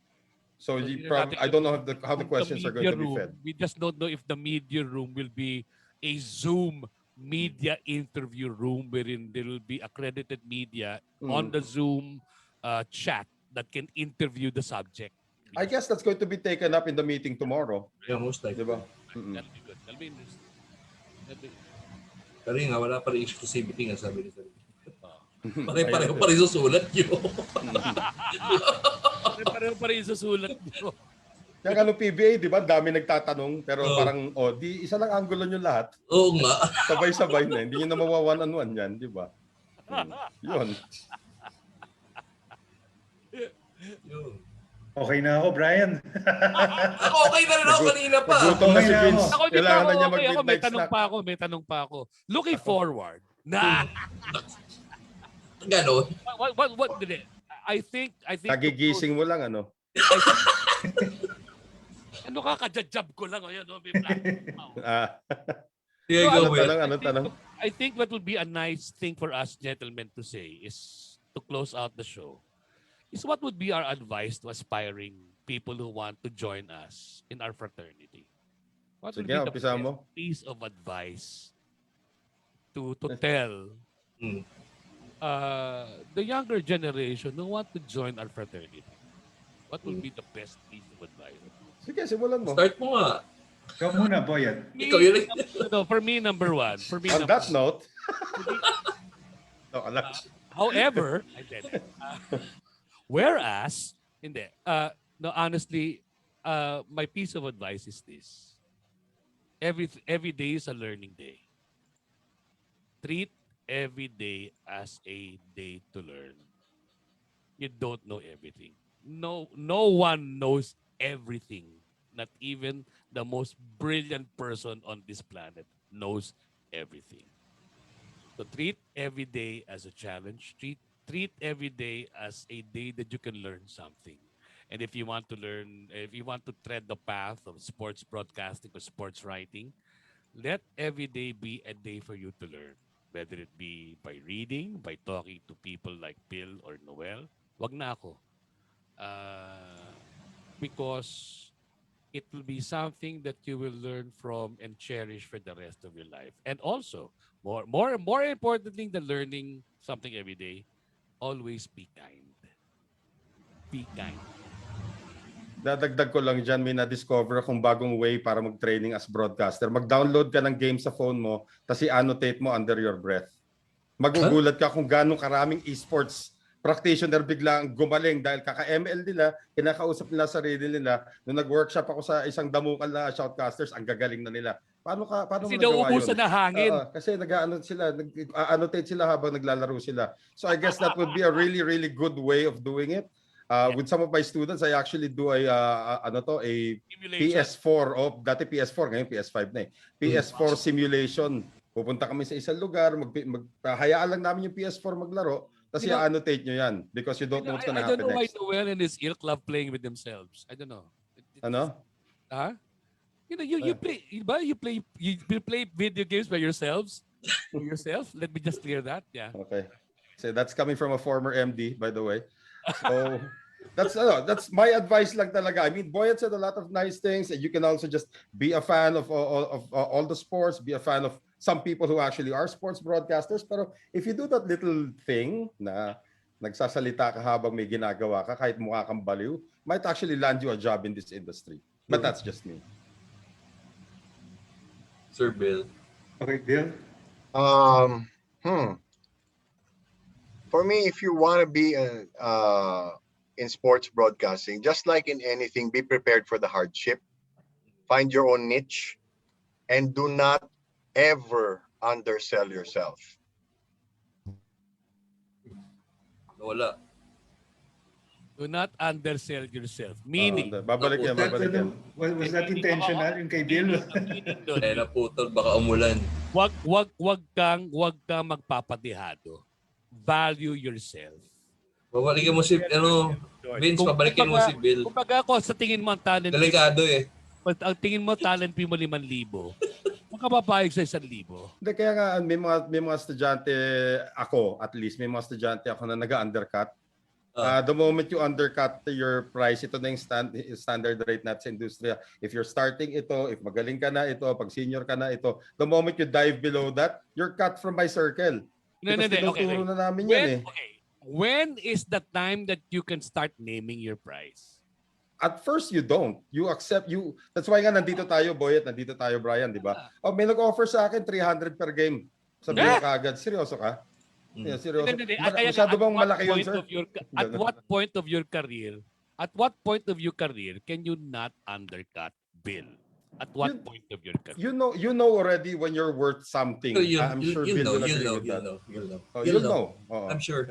So yun I don't know how the kung questions are going media to be room, fed. we just don't know if the media room will be a Zoom media interview room wherein there will be accredited media on the Zoom chat that can interview the subject. I guess that's going to be taken up in the meeting tomorrow. Yeah, most likely. Di ba? That'll be good. That'll be interesting. Pero nga, wala pa rin exclusivity nga sabi ni Sir. Oh. Pareho pa rin susulat yun. Pareho pa rin susulat nyo. Kaya ano PBA, di ba? Dami nagtatanong, pero Oo. parang, di isa lang angulo nyo lahat. Oo nga. Sabay-sabay na. Hindi nyo na mawa one-on-one yan, di ba? Yun. Yun. Okay na ako, Brian. Ako okay na rin ako kanina pa. Nagutom na si Okay na Vince. ako. Ako di pa Kailangan ako, na niya okay, ako, may mag-midnight tanong snack. pa ako, may tanong pa ako. Looking forward, na Ganon. what did it? I think Nagigising mo lang, ano? ano ka kajajab ko lang ayun, no, may plan. Yeah, No, go Ano with. tanong, ano tanong? I think what would be a nice thing for us gentlemen to say is to close out the show is what would be our advice to aspiring people who want to join us in our fraternity. What would Sige, be the umpisa best mo. piece of advice to tell Mm. the younger generation who want to join our fraternity? What would be the best piece of advice? Sige, simulan mo. Start mo nga. Ikaw muna, Boyet. Ikaw yun. No, for me, number one. On that note, However, whereas, hindi, no, honestly, my piece of advice is this. Every day is a learning day. Treat every day as a day to learn. You don't know everything. No one knows everything. Not even the most brilliant person on this planet knows everything. So treat every day as a challenge. Treat every day as a day that you can learn something. And if you want to tread the path of sports broadcasting or sports writing, Let every day be a day for you to learn. Whether it be by reading, by talking to people like Bill or Noel. Wag na ako. Because it will be something that you will learn from and cherish for the rest of your life. And also, more importantly than learning something every day, always be kind. Be kind. Dadagdag ko lang dyan, may na-discover akong bagong way para mag-training as broadcaster. Mag-download ka ng game sa phone mo, tapos i-annotate mo under your breath. Magugulat ka kung gano'ng karaming esports practitioner bigla ang gumaling dahil kaka-ML nila, kinakausap nila sarili nila. Nung nag-workshop ako sa isang damukan na shoutcasters, ang gagaling na nila. Paano mo Kasi nagawa nauubusan yun? na hangin. Kasi nag-annotate sila habang naglalaro sila. So I guess that would be a really, really good way of doing it. With some of my students, I actually do a Simulation. PS4 dati PS4 ngayon PS5 na eh. PS4 simulation. Pupunta kami sa isang lugar, hayaan lang namin yung PS4 maglaro, tapos i-annotate nyo yan because you don't know what's gonna I don't happen know why next. Noel and his ilk love playing with themselves. I don't know. Ano? Huh? You know, you play video games by yourselves. Yourself? Let me just clear that. Yeah. Okay. So that's coming from a former MD, by the way. So that's my advice lang talaga. I mean, Boyet said a lot of nice things, and you can also just be a fan of all the sports, be a fan of some people who actually are sports broadcasters. Pero if you do that little thing na nagsasalita ka habang may ginagawa ka, kahit mukha kang baliw, might actually land you a job in this industry. But that's just me. Sir Bill. Okay, Bill? For me, if you want to be in sports broadcasting, just like in anything, be prepared for the hardship. Find your own niche, and do not ever undersell yourself. Wala. Do not undersell yourself. Meaning, Babalik yan. Was that intentional yung kay Bill? meaning doon, Eh, naputol, baka umulan. wag kang magpapadihado. Value yourself. Babalikan mo si, Vince, pabalikin mo si Bill. Kumbaga ako, sa tingin mo ang talent Delikado eh. ang tingin mo talent fee mo 5,000, makapapayag sa 1,000. Hindi, kaya nga may mga estudyante ako, at least may mga estudyante ako na nag-undercut. The moment you undercut your price, ito na yung standard rate natin sa industriya. If you're starting ito, if magaling ka na ito, pag senior ka na ito, the moment you dive below that, you're cut from my circle. Tinuturo na namin yan eh. When is the time that you can start naming your price? At first, you don't. You accept, that's why nga nandito tayo, Boyet, nandito tayo, Brian, di ba? May nag-offer sa akin 300 per game. Sabi ko kagad, seryoso ka? Yeah, seryoso. Masyado bang malaki yun, sir? At what point of your career can you not undercut Bill? At what point of your career? You know already when you're worth something. I'm sure Bill will agree with that. You'll know. I'm sure.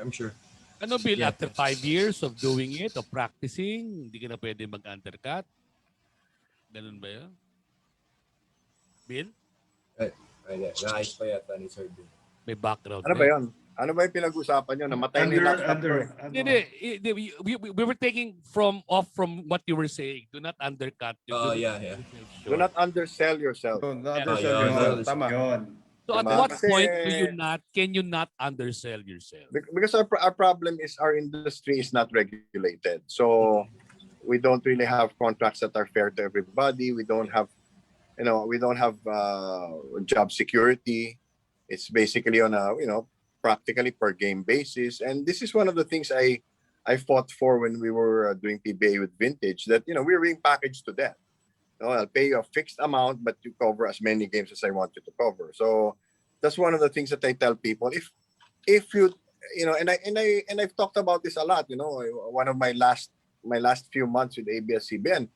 Ano, Bill, Yeah. after 5 years of doing it, of practicing, hindi ka na pwede mag-undercut? Ganun ba yun? Bill? Nais pa yata ni Sir Bill. May background. Ano ba yun? Ano ba yung pinag-usapan nyo? Namatay na yung laptop ko eh. Hindi, we were taking from what you were saying. Do not undercut. Yeah. Do not undersell yourself. Tama. So at what point can you not undersell yourself? Because our problem is our industry is not regulated. So we don't really have contracts that are fair to everybody. We don't have job security. It's basically on a, practically per game basis. And this is one of the things I fought for when we were doing PBA with Vintage, that, we're being packaged to death. I'll pay you a fixed amount, but you cover as many games as I want you to cover. So that's one of the things that I tell people. If you, and I've talked about this a lot, one of my last few months with ABS-CBN,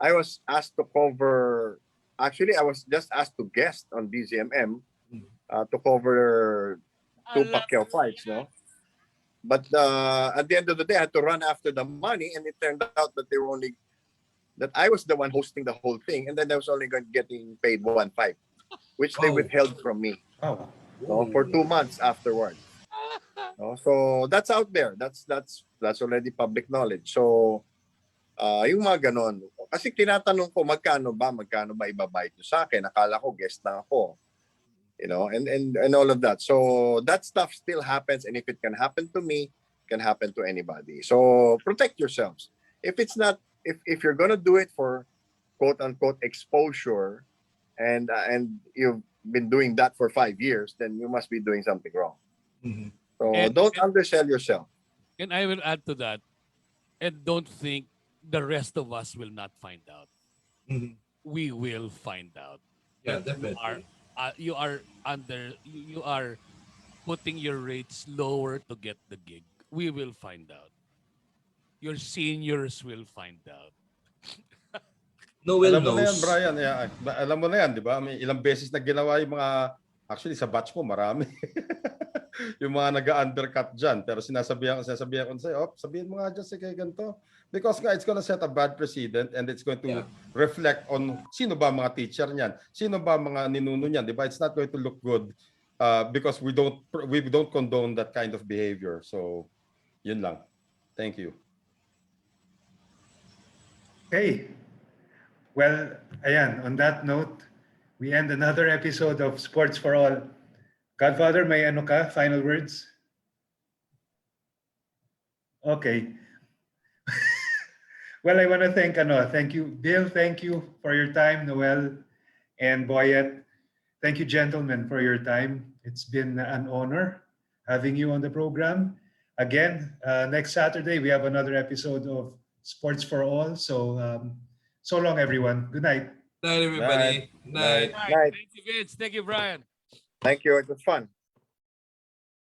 I was asked to cover, actually, I was just asked to guest on DZMM to cover 2 Pacquiao fights, no? But at the end of the day, I had to run after the money, and it turned out that that I was the one hosting the whole thing, and then I was only getting paid 1.5, which they withheld from me for 2 months afterwards. So that's out there. That's already public knowledge. So yung mga ganon. Kasi tinatanong ko, magkano ba ibabayad nyo sa akin? Akala ko guest na ako. You know, and all of that. So that stuff still happens, and if it can happen to me, it can happen to anybody. So protect yourselves. If it's not, if you're gonna do it for quote unquote exposure, and you've been doing that for 5 years, then you must be doing something wrong. Mhm. So And- don't undersell yourself. And I will add to that, and don't think the rest of us will not find out. Mhm. We will find out. Yeah, That definitely. you are putting your rates lower to get the gig. We will find out. Your seniors will find out. Noel Alam mo na yan, knows. Brian. Alam mo na yan, di ba? May ilang beses na ginawa yung mga, actually sa batch ko, marami. Yung mga nag-undercut dyan. Pero sinasabihan ko sa'yo, sabihin mo nga dyan si kay ganito. Because nga, it's gonna set a bad precedent and it's going to Yeah. reflect on sino ba mga teacher niyan, sino ba mga ninuno niyan, di ba? It's not going to look good because we don't condone that kind of behavior. So, yun lang. Thank you. Okay. Well, ayan, on that note, we end another episode of Sports for All. Godfather, may ano ka? Final words? Okay. Well, I want to thank you, Bill, thank you for your time, Noel and Boyet. Thank you, gentlemen, for your time. It's been an honor having you on the program. Again, next Saturday, we have another episode of Sports for All. So long, everyone. Good night. Night, everybody. Night. Night. Right. Night. Thank you, Vince. Thank you, Brian. Thank you. It was fun.